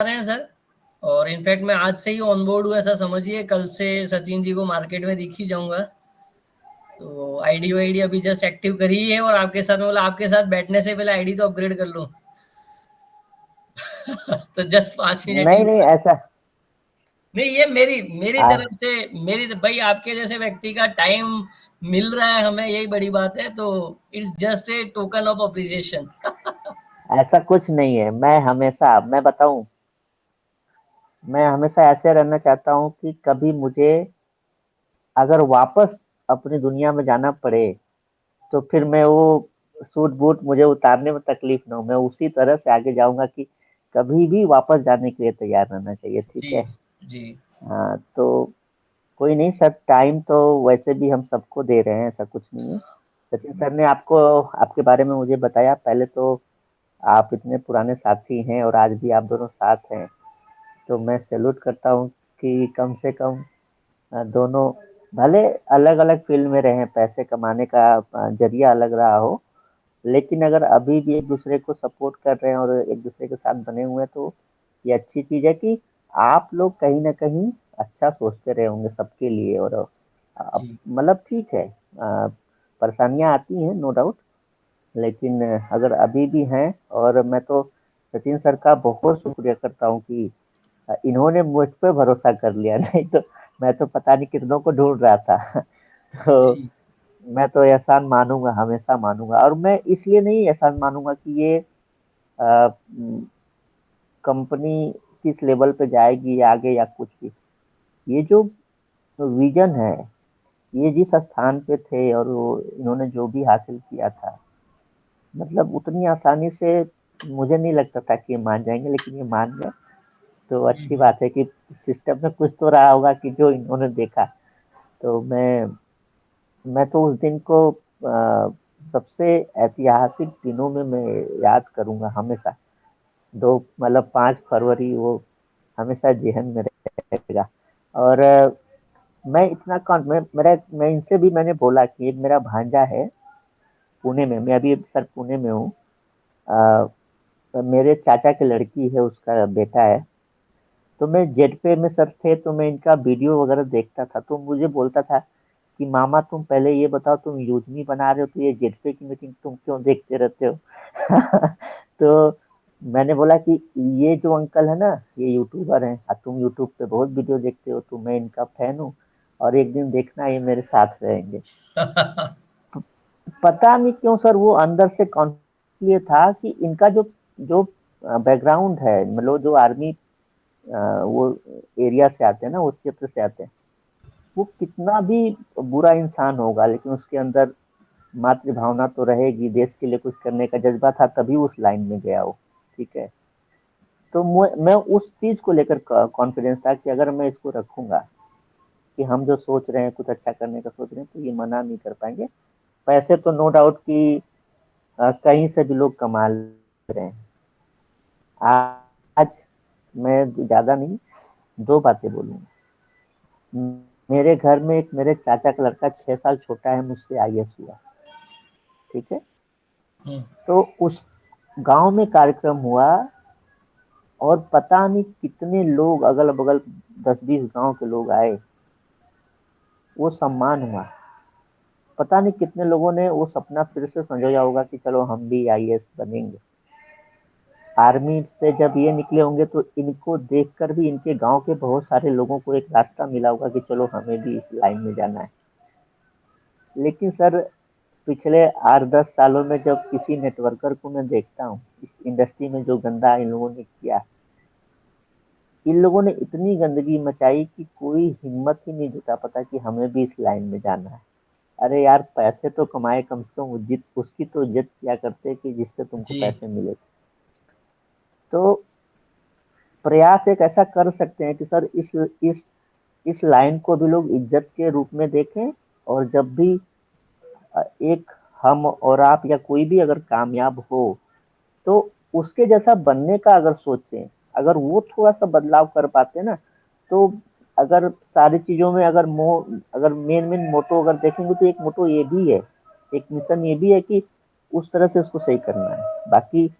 रहे हैं सर। और इनफैक्ट मैं आज से ही ऑन बोर्ड हूँ, ऐसा समझिए। कल से सचिन जी को मार्केट में दिख ही जाऊंगा। तो आईडी वाईडी अभी जस्ट एक्टिव करी है, और आपके साथ मतलब आपके साथ बैठने से पहले आईडी तो अपग्रेड कर लूं। तो जस्ट 5 मिनट ही नहीं नहीं हुआ। ऐसा। नहीं, ये मेरी मेरी आ, तरफ से, मेरी भाई आपके जैसे व्यक्ति का टाइम मिल रहा है हमें, यही बड़ी बात है। तो it's just A token of appreciation. ऐसा कुछ नहीं है। मैं बताऊं, मैं हमेशा ऐसे रहना चाहता हूँ कि कभी मुझे अगर वापस अपनी दुनिया में जाना पड़े तो फिर मैं वो सूट बूट मुझे उतारने में तकलीफ ना हो, मैं उसी तरह से आगे जाऊंगा कि कभी भी वापस जाने के लिए तैयार रहना चाहिए। ठीक जी, है। जी, हाँ तो कोई नहीं सर, टाइम तो वैसे भी हम सबको दे रहे हैं, ऐसा कुछ नहीं है। सचिन सर ने आपको आपके बारे में मुझे बताया। पहले तो आप इतने पुराने साथी हैं और आज भी आप दोनों साथ हैं, तो मैं सैल्यूट करता हूँ कि कम से कम दोनों भले अलग अलग फील्ड में रहे, पैसे कमाने का जरिया अलग रहा हो, लेकिन अगर अभी भी एक दूसरे को सपोर्ट कर रहे हैं और एक दूसरे के साथ बने हुए हैं, तो ये अच्छी चीज है कि आप लोग कहीं ना कहीं अच्छा सोचते रहे होंगे सबके लिए। और अब जी, मतलब ठीक है, परेशानियां आती हैं नो डाउट, लेकिन अगर अभी भी हैं, और मैं तो सचिन सर का बहुत शुक्रिया करता हूँ कि इन्होंने मुझ पे भरोसा कर लिया। नहीं तो मैं तो पता नहीं कितनों को ढूंढ रहा था। तो जी, मैं तो एहसान मानूंगा, हमेशा मानूंगा। और मैं इसलिए नहीं एहसान मानूंगा कि ये कंपनी किस लेवल पे जाएगी आगे या कुछ भी, ये जो विजन है, ये जिस स्थान पे थे और वो इन्होंने जो भी हासिल किया था, मतलब उतनी आसानी से मुझे नहीं लगता था कि ये मान जाएंगे, लेकिन ये मान गए। तो अच्छी बात है कि सिस्टम में कुछ तो रहा होगा कि जो इन्होंने देखा। तो मैं तो उस दिन को सबसे ऐतिहासिक दिनों में मैं याद करूंगा हमेशा। दो मतलब 5 फरवरी वो हमेशा जेहन में रहेगा। और मैं इतना मैं इनसे भी मैंने बोला कि एक मेरा भांजा है पुणे में, मैं अभी सर पुणे में हूँ। मेरे चाचा की लड़की है, उसका बेटा है। तो मैं जेड पे में सर थे, तो मैं इनका वीडियो वगैरह देखता था, तो मुझे बोलता था कि मामा तुम पहले ये बताओ, तुम यूजमी बना रहे हो तो ये जेड पे की मीटिंग तुम क्यों देखते रहते हो? तो मैंने बोला कि ये जो अंकल है ना, ये यूट्यूबर हैं, और तुम यूट्यूब पे बहुत वीडियो देखते हो, तो मैं इनका फैन हूँ, और एक दिन देखना ये मेरे साथ रहेंगे। पता नहीं क्यों सर, वो अंदर से कॉन्फिडेंस ये था कि इनका जो जो बैकग्राउंड है, मतलब जो आर्मी वो एरिया से आते हैं ना, उस क्षेत्र से आते हैं, वो कितना भी बुरा इंसान होगा, लेकिन उसके अंदर मातृ भावना तो रहेगी, देश के लिए कुछ करने का जज्बा था, तभी उस लाइन में गया वो। ठीक है। तो मैं उस चीज को लेकर कॉन्फिडेंस था कि अगर मैं इसको रखूंगा कि हम जो सोच रहे हैं कुछ अच्छा करने का सोच रहे हैं, तो ये मना नहीं कर पाएंगे। पैसे तो नो डाउट कि कहीं से भी लोग कमा रहे हैं। आज मैं ज्यादा नहीं, दो बातें बोलूंगा। मेरे घर में एक मेरे चाचा का लड़का 6 साल छोटा है मुझसे, आईएएस हुआ। ठीक है। हम्म, तो उस गांव में कार्यक्रम हुआ, और पता नहीं कितने लोग अगल बगल 10-20 गांव के लोग आए, वो सम्मान हुआ। पता नहीं कितने लोगों ने वो सपना फिर से संजोया होगा कि चलो हम भी आईएएस बनेंगे। आर्मी से जब ये निकले होंगे, तो इनको देखकर भी इनके गांव के बहुत सारे लोगों को एक रास्ता मिला होगा कि चलो हमें भी इस लाइन में जाना है। लेकिन सर, पिछले 8-10 सालों में जब किसी नेटवर्कर को मैं देखता हूँ इस इंडस्ट्री में, जो गंदा इन लोगों ने किया, इन लोगों ने इतनी गंदगी मचाई कि कोई हिम्मत ही नहीं जुटा पता कि हमें भी इस लाइन में जाना है। अरे यार, पैसे तो कमाए, कम से कम जित उसकी तो इज्जत किया करते कि जिससे तुमको जी, पैसे मिले। तो प्रयास एक ऐसा कर सकते हैं कि सर इस लाइन को भी लोग इज्जत के रूप में देखें। और जब भी एक हम और आप या कोई भी अगर कामयाब हो, तो उसके जैसा बनने का अगर सोचें, अगर वो थोड़ा सा बदलाव कर पाते ना, तो अगर सारी चीजों में अगर मेन मेन मोटो अगर देखेंगे, तो एक मोटो ये भी है, एक मिशन ये भी है कि उस तरह से उसको सही करना है। बाकी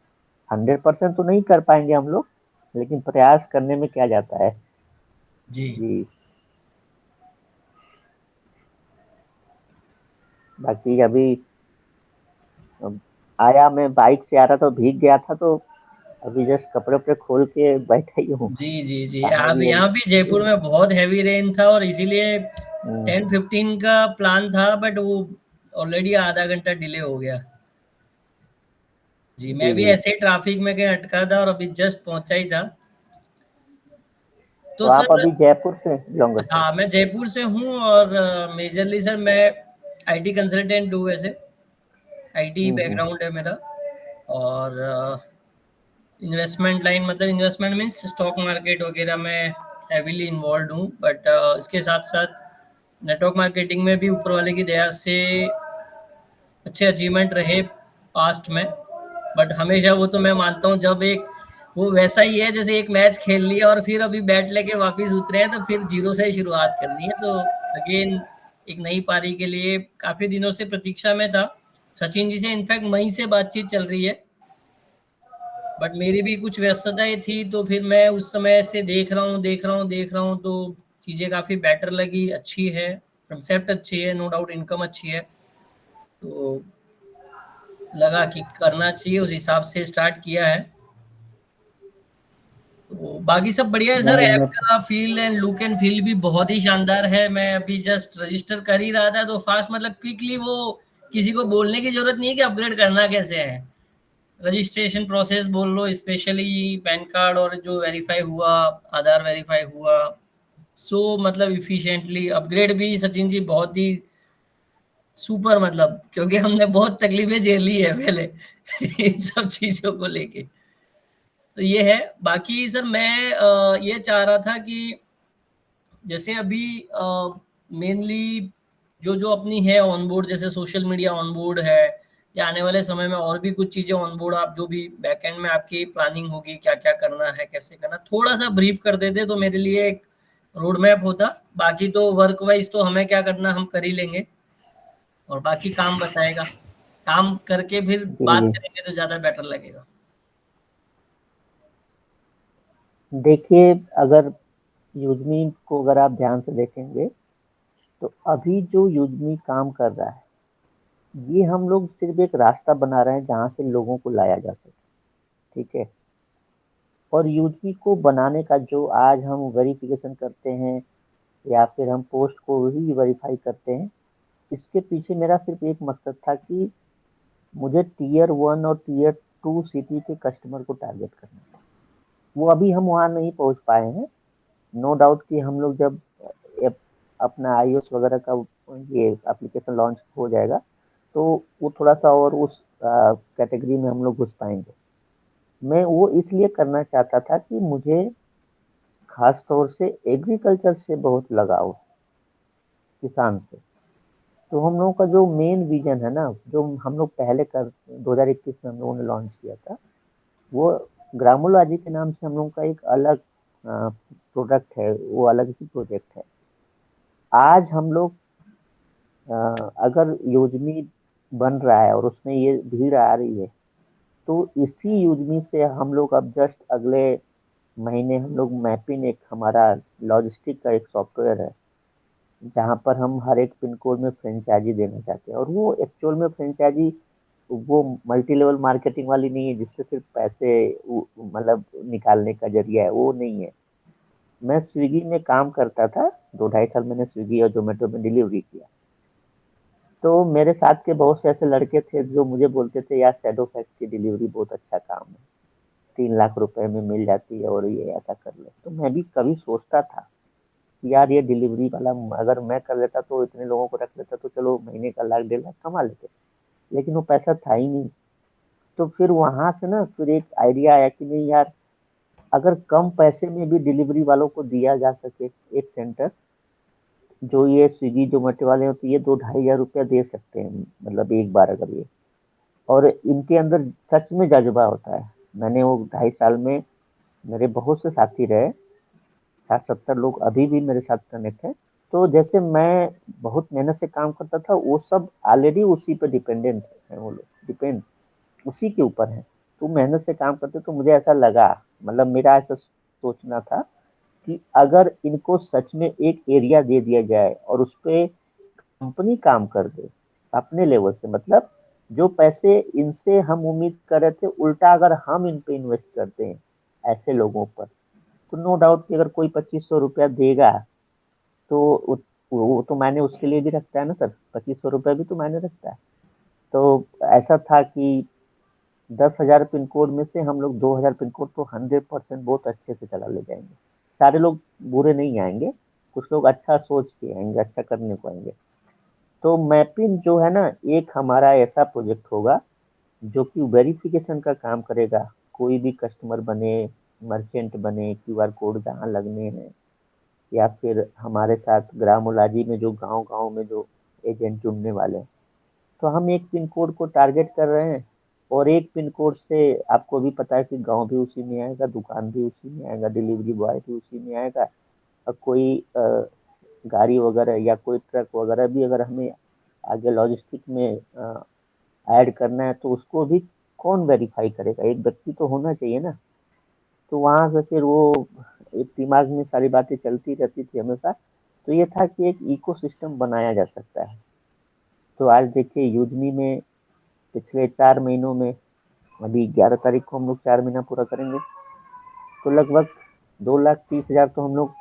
100% तो नहीं कर पाएंगे हम लोग, लेकिन प्रयास करने में क्या जाता है। जी जी। बाकी अभी आया, मैं बाइक से आ रहा था, भीग गया था, तो अभी जस्ट कपड़े वपड़े खोल के बैठा ही हूँ। जी जी जी, कहा आप भी यहाँ भी जयपुर में बहुत हैवी रेन था और इसीलिए हम्म, 10:15 का प्लान था, बट वो ऑलरेडी आधा घंटा डिले हो गया। जी, मैं जी भी जी। ऐसे ही ट्रैफिक में कहीं अटका था और अभी जस्ट पहुंचा ही था। तो तो आप सर, अभी जयपुर से बिलोंग करते हैं? हाँ, मैं जयपुर से हूँ और मेजरली सर मैं आईटी कंसल्टेंट हूँ वैसे। IT hmm. बैकग्राउंड है मेरा। और इन्वेस्टमेंट लाइन, मतलब इन्वेस्टमेंट मीन्स स्टॉक मार्केट वगैरह में हैवीली इन्वॉल्व हूँ, बट इसके साथ साथ नेटवर्क मार्केटिंग में भी ऊपर वाले की दया से अच्छे अचीवमेंट रहे पास्ट में। बट हमेशा वो तो मैं मानता हूँ, जब एक वो वैसा ही है जैसे एक मैच खेल लिया और फिर अभी बैट लेके वापस उतरे हैं तो फिर जीरो से शुरुआत करनी है। तो अगेन एक नई पारी के लिए काफी दिनों से प्रतीक्षा में था। सचिन जी से इनफैक्ट मई से बातचीत चल रही है, बट मेरी भी कुछ व्यस्तताएं थी, तो फिर मैं उस समय से देख रहा हूँ तो चीजें काफी बेटर लगी, अच्छी है, कंसेप्ट अच्छी है, नो डाउट इनकम अच्छी है। तो लगा कि करना चाहिए, उस हिसाब से स्टार्ट किया है। तो बाकी सब बढ़िया है सर। नहीं, ऐप मैं का feel and look and feel भी बहुत ही शानदार है। मैं अभी जस्ट रजिस्टर कर ही रहा था तो फास्ट, मतलब क्विकली, वो किसी को बोलने की जरूरत नहीं है कि अपग्रेड करना कैसे है। रजिस्ट्रेशन प्रोसेस बोल लो, स्पेशली पैन कार्ड और जो वेरीफाई हुआ, आधार वेरीफाई हुआ, सो मतलब इफिशिएंटली अपग्रेड भी सचिन जी बहुत ही सुपर, मतलब क्योंकि हमने बहुत तकलीफें झेली है पहले इन सब चीजों को लेके। तो ये है। बाकी सर मैं ये चाह रहा था कि जैसे अभी मेनली जो जो अपनी है ऑन बोर्ड, जैसे सोशल मीडिया ऑन बोर्ड है, या आने वाले समय में और भी कुछ चीजें ऑन बोर्ड, आप जो भी बैकएंड में आपकी प्लानिंग होगी, क्या क्या करना है, कैसे करना, थोड़ा सा ब्रीफ कर देते तो मेरे लिए एक रोड मैप होता। बाकी तो वर्क वाइज तो हमें क्या करना हम कर ही लेंगे, और बाकी काम बताएगा। काम करके फिर जी बात जी। करेंगे तो ज्यादा बेटर लगेगा। देखिए, अगर यूजमी को अगर आप ध्यान से देखेंगे, तो अभी जो यूजमी काम कर रहा है, ये हम लोग सिर्फ एक रास्ता बना रहे हैं जहां से लोगों को लाया जा सके। ठीक है। और यूजमी को बनाने का जो आज हम वेरिफिकेशन करते हैं, या फिर हम पोस्ट को ही वेरीफाई करते हैं, इसके पीछे मेरा सिर्फ एक मकसद था कि मुझे टीयर 1 और टीयर 2 सिटी के कस्टमर को टारगेट करना था। वो अभी हम वहाँ नहीं पहुँच पाए हैं। नो डाउट कि हम लोग जब अपना iOS वगैरह का ये एप्लीकेशन लॉन्च हो जाएगा, तो वो थोड़ा सा और उस कैटेगरी में हम लोग घुस पाएंगे। मैं वो इसलिए करना चाहता था कि मुझे खास तौर से एग्रीकल्चर से बहुत लगाव, किसान से। तो हम लोगों का जो मेन विजन है ना, जो हम लोग पहले कर 2021 में हम लोगों ने लॉन्च किया था, वो ग्रामोलॉजी के नाम से हम लोगों का एक अलग प्रोडक्ट है, वो अलग ही प्रोजेक्ट है। आज हम लोग अगर योजनी बन रहा है और उसमें ये भीड़ आ रही है, तो इसी योजनी से हम लोग अब जस्ट अगले महीने हम लोग मैपिंग, एक हमारा लॉजिस्टिक का एक सॉफ्टवेयर है, जहाँ पर हम हर एक पिन कोड में फ्रेंचाइजी देना चाहते हैं। और वो एक्चुअल में फ्रेंचाइजी वो मल्टी लेवल मार्केटिंग वाली नहीं है, जिससे सिर्फ पैसे मतलब निकालने का जरिया है, वो नहीं है। मैं स्विगी में काम करता था, 2 ढाई साल मैंने स्विगी और जोमेटो में डिलीवरी किया। तो मेरे साथ के बहुत से ऐसे लड़के थे जो मुझे बोलते थे, यार शैडो फैक्स की डिलीवरी बहुत अच्छा काम है, 3 लाख रुपए में मिल जाती है, और ये ऐसा कर ले। तो मैं भी कभी सोचता था कि यार ये डिलीवरी वाला अगर मैं कर लेता तो इतने लोगों को रख लेता, तो चलो महीने का 1 लाख 1.5 लाख कमा लेते। लेकिन वो पैसा था ही नहीं। तो फिर वहां से ना फिर एक आइडिया आया कि नहीं यार, अगर कम पैसे में भी डिलीवरी वालों को दिया जा सके एक सेंटर, जो ये स्विगी जोमेटो वाले होते, ये 2 ढाई हजार रुपया दे सकते हैं, मतलब एक बार अगर ये, और इनके अंदर सच में जज्बा होता है। मैंने वो 2 ढाई साल में मेरे बहुत से साथी रहे, 60 70 लोग अभी भी मेरे साथ कनेक्ट है। तो जैसे मैं बहुत मेहनत से काम करता था, वो सब ऑलरेडी उसी पे डिपेंडेंट है, वो लोग डिपेंड उसी के ऊपर है। तुम मेहनत से काम करते हो, तो मुझे ऐसा लगा, मतलब मेरा ऐसा सोचना था कि अगर इनको सच में एक एरिया दे दिया जाए और उस पे कंपनी काम कर दे अपने लेवल से, मतलब जो पैसे इनसे हम उम्मीद कर रहे थे, उल्टा अगर हम इन पे इन्वेस्ट करते हैं ऐसे लोगों पर, तो नो डाउट कि अगर कोई 2500 रुपया देगा तो वो तो मायने उसके लिए भी रखता है ना सर, 2500 रुपया भी तो मायने रखता है। तो ऐसा था कि 10,000 पिन कोड में से हम लोग 2,000 पिन कोड तो 100% बहुत अच्छे से चला ले जाएंगे। सारे लोग बुरे नहीं आएंगे, कुछ लोग अच्छा सोच के आएंगे, अच्छा करने को आएंगे। तो मैपिंग जो है ना, एक हमारा ऐसा प्रोजेक्ट होगा जो कि वेरिफिकेशन का काम करेगा। कोई भी कस्टमर बने, मर्चेंट बने, क्यूआर कोड जहाँ लगने हैं, या फिर हमारे साथ ग्रामोलॉजी में जो गांव गांव में जो एजेंट जुड़ने वाले हैं, तो हम एक पिन कोड को टारगेट कर रहे हैं। और एक पिन कोड से आपको भी पता है कि गांव भी उसी में आएगा, दुकान भी उसी में आएगा, डिलीवरी बॉय भी उसी में आएगा। और कोई गाड़ी वगैरह या कोई ट्रक वगैरह भी अगर हमें आगे लॉजिस्टिक में ऐड करना है, तो उसको भी कौन वेरीफाई करेगा? एक व्यक्ति तो होना चाहिए ना। तो वहां से फिर वो एक दिमाग में सारी बातें चलती रहती थी हमेशा। तो ये था कि एक इकोसिस्टम बनाया जा सकता है। तो आज देखिए यूजनी में पिछले 4 महीनों में, अभी 11 तारीख को हम लोग 4 महीना पूरा करेंगे, तो लगभग 2,30,000 तो हम लोग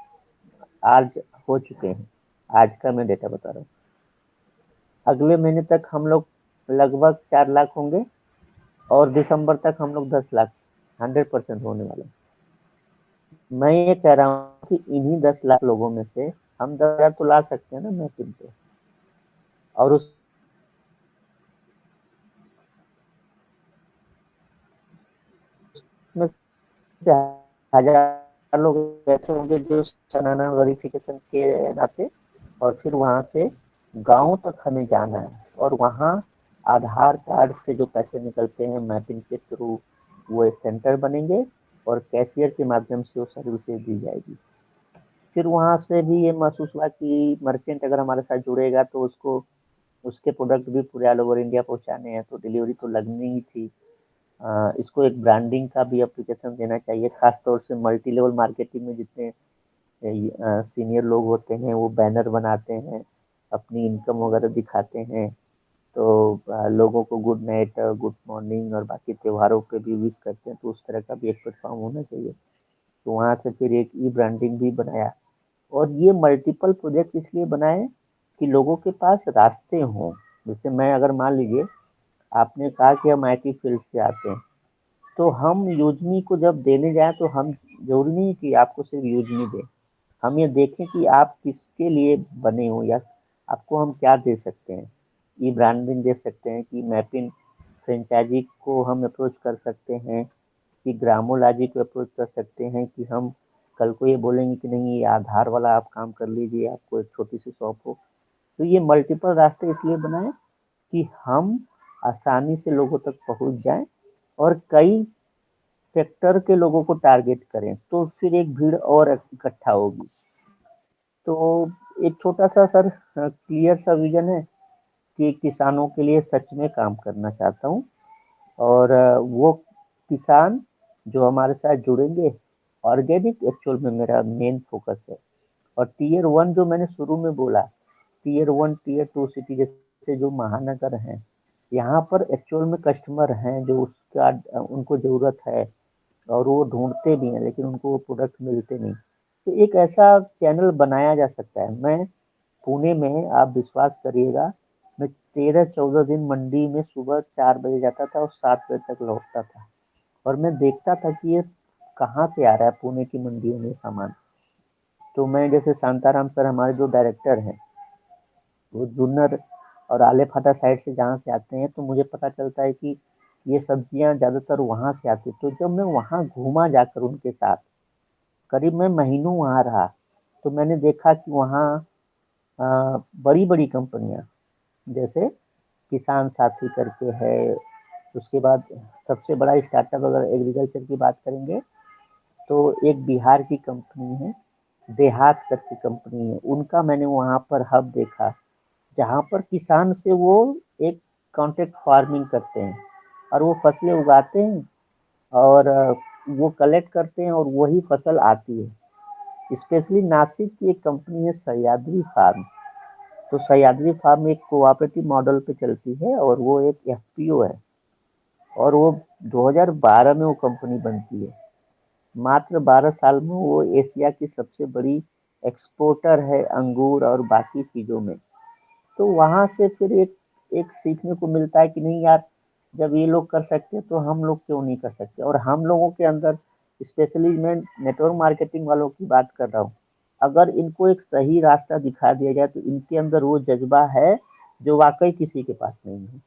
आज हो चुके हैं। आज का मैं डेटा बता रहा हूँ। अगले महीने तक हम लोग लगभग 4 लाख होंगे, और दिसंबर तक हम लोग 10 लाख 100% होने वाले हैं। मैं ये कह रहा हूँ कि इन्हीं 10 लाख लोगों में से हम 10,000 तो ला सकते हैं ना मैपिंग पे, और उसमें से 1,000 लोग ऐसे होंगे जो सालाना वेरिफिकेशन के नाते, और फिर वहां से गांव तक हमें जाना है, और वहां आधार कार्ड से जो पैसे निकलते हैं मैपिंग के थ्रू, वो एक सेंटर बनेंगे और कैशियर के माध्यम से वो सर्विसेज दी जाएगी। फिर वहां से भी ये महसूस हुआ कि मर्चेंट अगर हमारे साथ जुड़ेगा तो उसको उसके प्रोडक्ट भी पूरे ऑल ओवर इंडिया पहुंचाने हैं, तो डिलीवरी तो लगनी ही थी। इसको एक ब्रांडिंग का भी एप्लीकेशन देना चाहिए, खासतौर से मल्टी लेवल मार्केटिंग में जितने सीनियर लोग होते हैं वो बैनर बनाते हैं, अपनी इनकम वगैरह दिखाते हैं। तो लोगों को गुड नाइट, गुड मॉर्निंग और बाकी त्योहारों पे भी विश करते हैं, तो उस तरह का भी एक प्लेटफॉर्म होना चाहिए। तो वहां से फिर एक ई ब्रांडिंग भी बनाया। और ये मल्टीपल प्रोजेक्ट इसलिए बनाए कि लोगों के पास रास्ते हों। जैसे मैं, अगर मान लीजिए आपने कहा कि हम आईटी फील्ड से आते हैं, तो हम यूजमी को जब देने जाए तो हम जरूरी नहीं कि आपको सिर्फ यूजमी दें, हम ये देखें कि आप किसके लिए बने हो, या आपको हम क्या दे सकते हैं। ई ब्रांडिंग दे सकते हैं कि मैपिंग फ्रेंचाइजी को हम अप्रोच कर सकते हैं, कि ग्रामोलॉजी को अप्रोच कर सकते हैं, कि हम कल को ये बोलेंगे कि नहीं ये आधार वाला आप काम कर लीजिए, आपको एक छोटी सी शॉप हो। तो ये मल्टीपल रास्ते इसलिए बनाए कि हम आसानी से लोगों तक पहुंच जाएं, और कई सेक्टर के लोगों को टारगेट करें, तो फिर एक भीड़ और इकट्ठा होगी। तो एक छोटा सा सर क्लियर सा विजन है कि किसानों के लिए सच में काम करना चाहता हूँ। और वो किसान जो हमारे साथ जुड़ेंगे, ऑर्गेनिक एक्चुअल में मेरा मेन फोकस है। और टीयर 1 जो मैंने शुरू में बोला, टीयर 1 टीयर 2 सिटी जैसे जो महानगर हैं, यहाँ पर एक्चुअल में कस्टमर हैं जो उसका उनको ज़रूरत है, और वो ढूंढते भी हैं, लेकिन उनको वो प्रोडक्ट मिलते नहीं। तो एक ऐसा चैनल बनाया जा सकता है। मैं पुणे में, आप विश्वास करिएगा, मैं 13-14 दिन मंडी में सुबह 4 बजे जाता था और 7 बजे तक लौटता था, और मैं देखता था कि ये कहाँ से आ रहा है पुणे की मंडियों में सामान। तो मैं, जैसे शांताराम सर हमारे जो डायरेक्टर हैं, वो जुन्नर और आले फाटा साइड से जहाँ से आते हैं, तो मुझे पता चलता है कि ये सब्जियां ज़्यादातर वहाँ से आती। तो जब मैं वहाँ घूमा जाकर उनके साथ, करीब मैं महीनों वहाँ रहा, तो मैंने देखा कि वहाँ बड़ी बड़ी कंपनियां, जैसे किसान साथी करके है, उसके बाद सबसे बड़ा स्टार्टअप अगर एग्रीकल्चर की बात करेंगे तो एक बिहार की कंपनी है, देहात करके कंपनी है, उनका मैंने वहाँ पर हब देखा, जहाँ पर किसान से वो एक कॉन्ट्रैक्ट फार्मिंग करते हैं, और वो फसलें उगाते हैं और वो कलेक्ट करते हैं और वही फसल आती है। स्पेशली नासिक की एक कंपनी है सह्याद्री फार्म। तो सह्याद्री फार्म एक कोऑपरेटिव मॉडल पे चलती है और वो एक एफपीओ है, और वो 2012 में वो कंपनी बनती है। मात्र 12 साल में वो एशिया की सबसे बड़ी एक्सपोर्टर है अंगूर और बाकी चीजों में। तो वहां से फिर एक एक सीखने को मिलता है कि नहीं यार, जब ये लोग कर सकते हैं तो हम लोग क्यों नहीं कर सकते। और हम लोगों के अंदर, स्पेशली मैं नेटवर्क मार्केटिंग वालों की बात कर रहा हूँ, अगर इनको एक सही रास्ता दिखा दिया जाए तो इनके अंदर वो जज्बा है जो वाकई किसी के पास नहीं है।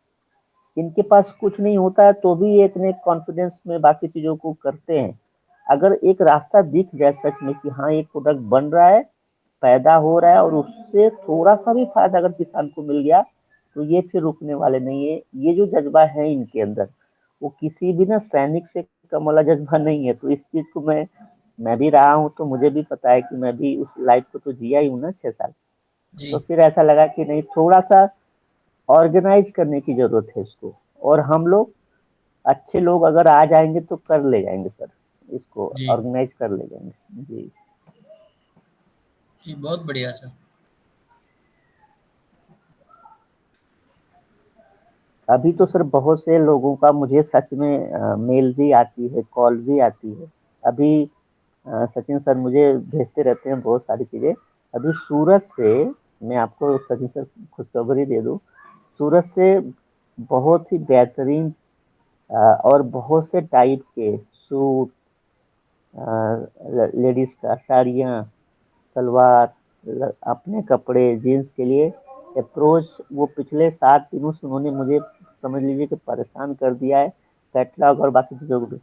इनके पास कुछ नहीं होता है तो भी ये इतने कॉन्फिडेंस में बाकी चीजों को करते हैं। अगर एक रास्ता दिख जाए सच में कि हाँ एक प्रोडक्ट बन रहा है, पैदा हो रहा है, और उससे थोड़ा सा भी फायदा अगर किसान को मिल गया, तो ये फिर रुकने वाले नहीं है। ये जो जज्बा है इनके अंदर, वो किसी भी ना सैनिक से कम वाला जज्बा नहीं है। तो इस चीज को मैं भी रहा हूँ, तो मुझे भी पता है कि मैं भी उस लाइफ को तो जिया ही हूँ ना 6 साल। तो जी फिर ऐसा लगा कि नहीं, थोड़ा सा ऑर्गेनाइज करने की जरूरत है इसको। और हम लोग, अच्छे लोग अगर आ जाएंगे तो कर ले जाएंगे सर, इसको जी ऑर्गेनाइज कर ले जाएंगे जी। जी, बहुत बढ़िया सर। अभी तो सर बहुत से लोगों का मुझे सच में मेल भी आती है, कॉल भी आती है। अभी सचिन सर मुझे भेजते रहते हैं बहुत सारी चीजें। अभी सूरत से, मैं आपको सचिन सर खुशखबरी दे दूं, सूरत से बहुत ही बेहतरीन और बहुत से टाइप के सूट, लेडीज का साड़ियाँ, सलवार, अपने कपड़े जीन्स के लिए अप्रोच, वो पिछले 7 दिनों से उन्होंने मुझे समझ लीजिए कि परेशान कर दिया है, कैटलॉग और बाकी चीजों को भी।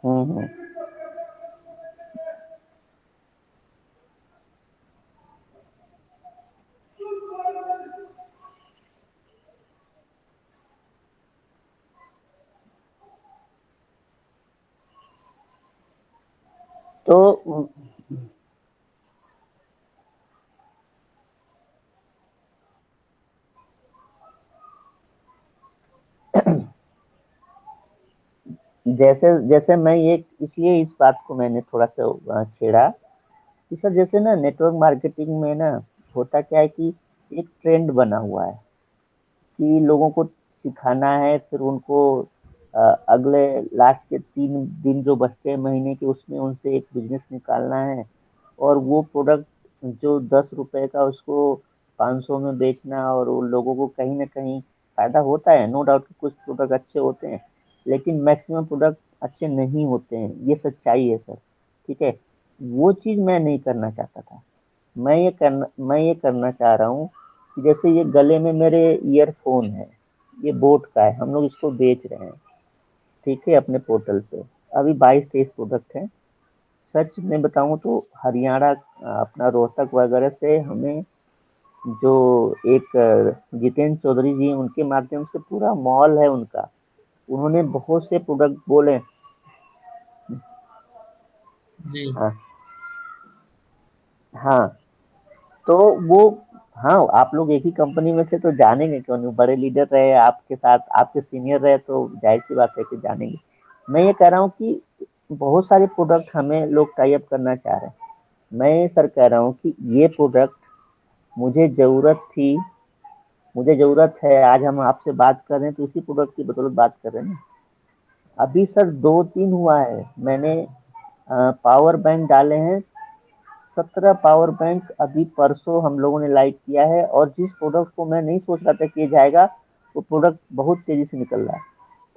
हम्म। तो जैसे जैसे मैं ये, इसलिए इस बात को मैंने थोड़ा सा छेड़ा कि सर जैसे ना नेटवर्क मार्केटिंग में ना होता क्या है कि एक ट्रेंड बना हुआ है कि लोगों को सिखाना है, फिर उनको अ, अगले लास्ट के 3 दिन जो बचते हैं महीने के, उसमें उनसे एक बिजनेस निकालना है। और वो प्रोडक्ट जो 10 रुपए का, उसको 500 में बेचना, और उन लोगों को कहीं ना कहीं फायदा होता है। नो डाउट कुछ प्रोडक्ट अच्छे होते हैं, लेकिन मैक्सिमम प्रोडक्ट अच्छे नहीं होते हैं, ये सच्चाई है सर। ठीक है, वो चीज मैं नहीं करना चाहता था। मैं ये करना चाह रहा हूँ कि जैसे ये गले में मेरे ईयरफोन है, ये बोट का है, हम लोग इसको बेच रहे हैं, ठीक है, अपने पोर्टल पे। अभी 22-23 प्रोडक्ट है। सच में बताऊं तो हरियाणा, अपना रोहतक वगैरह से हमें, जो एक जितेंद्र चौधरी जी हैं, उनके माध्यम से पूरा मॉल है उनका, उन्होंने बहुत से प्रोडक्ट बोले। जी हाँ हाँ। तो वो, हाँ, आप लोग एक ही कंपनी में थे तो जानेंगे क्यों नहीं, बड़े लीडर रहे आपके साथ, आपके सीनियर रहे, तो जाहिर सी बात है कि जानेंगे। मैं ये कह रहा हूँ कि बहुत सारे प्रोडक्ट हमें लोग टाई अप करना चाह रहे हैं। मैं सर कह रहा हूँ कि ये प्रोडक्ट मुझे जरूरत थी, मुझे जरूरत है, आज हम आपसे बात कर रहे हैं तो इसी प्रोडक्ट की बदौलत बात कर रहे हैं ना। अभी सर 2 दिन हुआ है, मैंने पावर बैंक डाले हैं, 17 पावर बैंक अभी परसों हम लोगों ने लाइव किया है। और जिस प्रोडक्ट को मैं नहीं सोच रहा था कि ये जाएगा, वो प्रोडक्ट बहुत तेजी से निकल रहा है।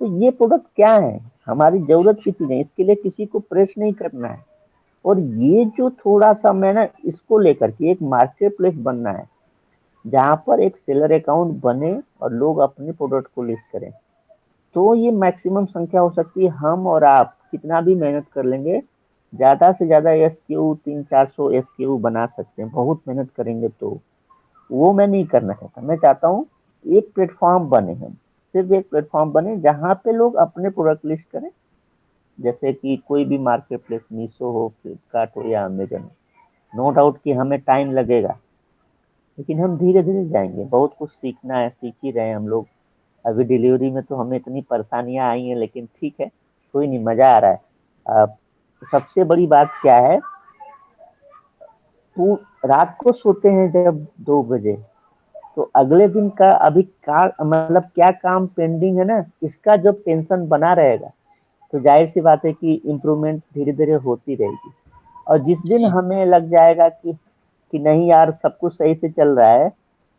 तो ये प्रोडक्ट क्या है, हमारी जरूरत की चीज है, इसके लिए किसी को प्रेस नहीं करना है। और ये जो थोड़ा सा मैं ना इसको लेकर के एक मार्केट प्लेस बनना है, जहां पर एक सेलर अकाउंट बने और लोग अपने प्रोडक्ट को लिस्ट करें, तो ये मैक्सिमम संख्या हो सकती है। हम और आप कितना भी मेहनत कर लेंगे, ज्यादा से ज्यादा एसक्यू 300-400 एसक्यू बना सकते हैं, बहुत मेहनत करेंगे तो। वो मैं नहीं करना चाहता, मैं चाहता हूँ एक प्लेटफॉर्म बने हम, सिर्फ एक प्लेटफॉर्म बने जहाँ पे लोग अपने प्रोडक्ट लिस्ट करें, जैसे कि कोई भी मार्केट प्लेस, मीशो हो, फ्लिपकार्ट हो या अमेजन हो। नो डाउट कि हमें टाइम लगेगा, लेकिन हम धीरे धीरे जाएंगे। बहुत कुछ सीखना है, सीख ही रहे हैं हम लोग। अभी डिलीवरी में तो हमें इतनी परेशानियां आई हैं, लेकिन ठीक है, कोई नहीं, मजा आ रहा है। अब सबसे बड़ी बात क्या है, तू रात को सोते हैं जब 2 बजे, तो अगले दिन का अभी का मतलब क्या काम पेंडिंग है ना, इसका जब टेंशन बना रहेगा, तो जाहिर सी बात है कि इम्प्रूवमेंट धीरे धीरे होती रहेगी। और जिस दिन जी हमें लग जाएगा कि नहीं यार, सब कुछ सही से चल रहा है,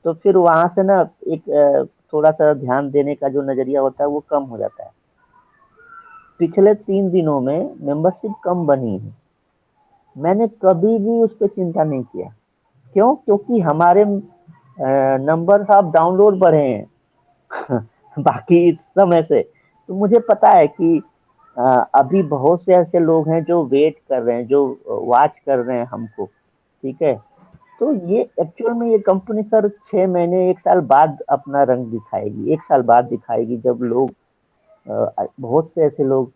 तो फिर वहां से ना एक थोड़ा सा ध्यान देने का जो नजरिया होता है वो कम हो जाता है। पिछले 3 दिनों में मेंबरशिप कम बनी है, मैंने कभी भी उस पर चिंता नहीं किया। क्यों? क्योंकि हमारे नंबर ऑफ डाउनलोड बढ़े हैं बाकी इस समय से। तो मुझे पता है कि अ, अभी बहुत से ऐसे लोग हैं जो वेट कर रहे हैं, जो वॉच कर रहे हैं हमको। ठीक है, तो ये एक्चुअल में ये कंपनी सर 6 महीने 1 साल बाद अपना रंग दिखाएगी, 1 साल बाद दिखाएगी, जब लोग बहुत से ऐसे लोग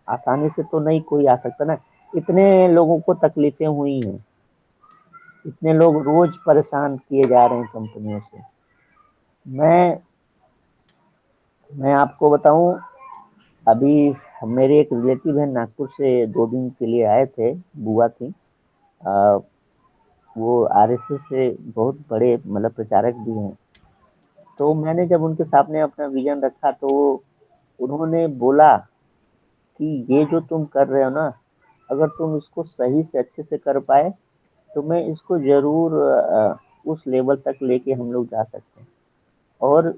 आसानी से तो नहीं कोई आ सकता ना। इतने लोगों को तकलीफें हुई हैं, इतने लोग रोज परेशान किए जा रहे हैं कंपनियों से। मैं मैं आपको बताऊं, अभी मेरे एक रिलेटिव है, नागपुर से 2 दिन के लिए आए थे, बुआ थी। अ, वो आरएसएस से बहुत बड़े मतलब प्रचारक भी हैं। तो मैंने जब उनके सामने अपना विजन रखा, तो उन्होंने बोला कि ये जो तुम कर रहे हो ना, अगर तुम इसको सही से अच्छे से कर पाए, तो मैं इसको जरूर उस लेवल तक लेके हम लोग जा सकते हैं। और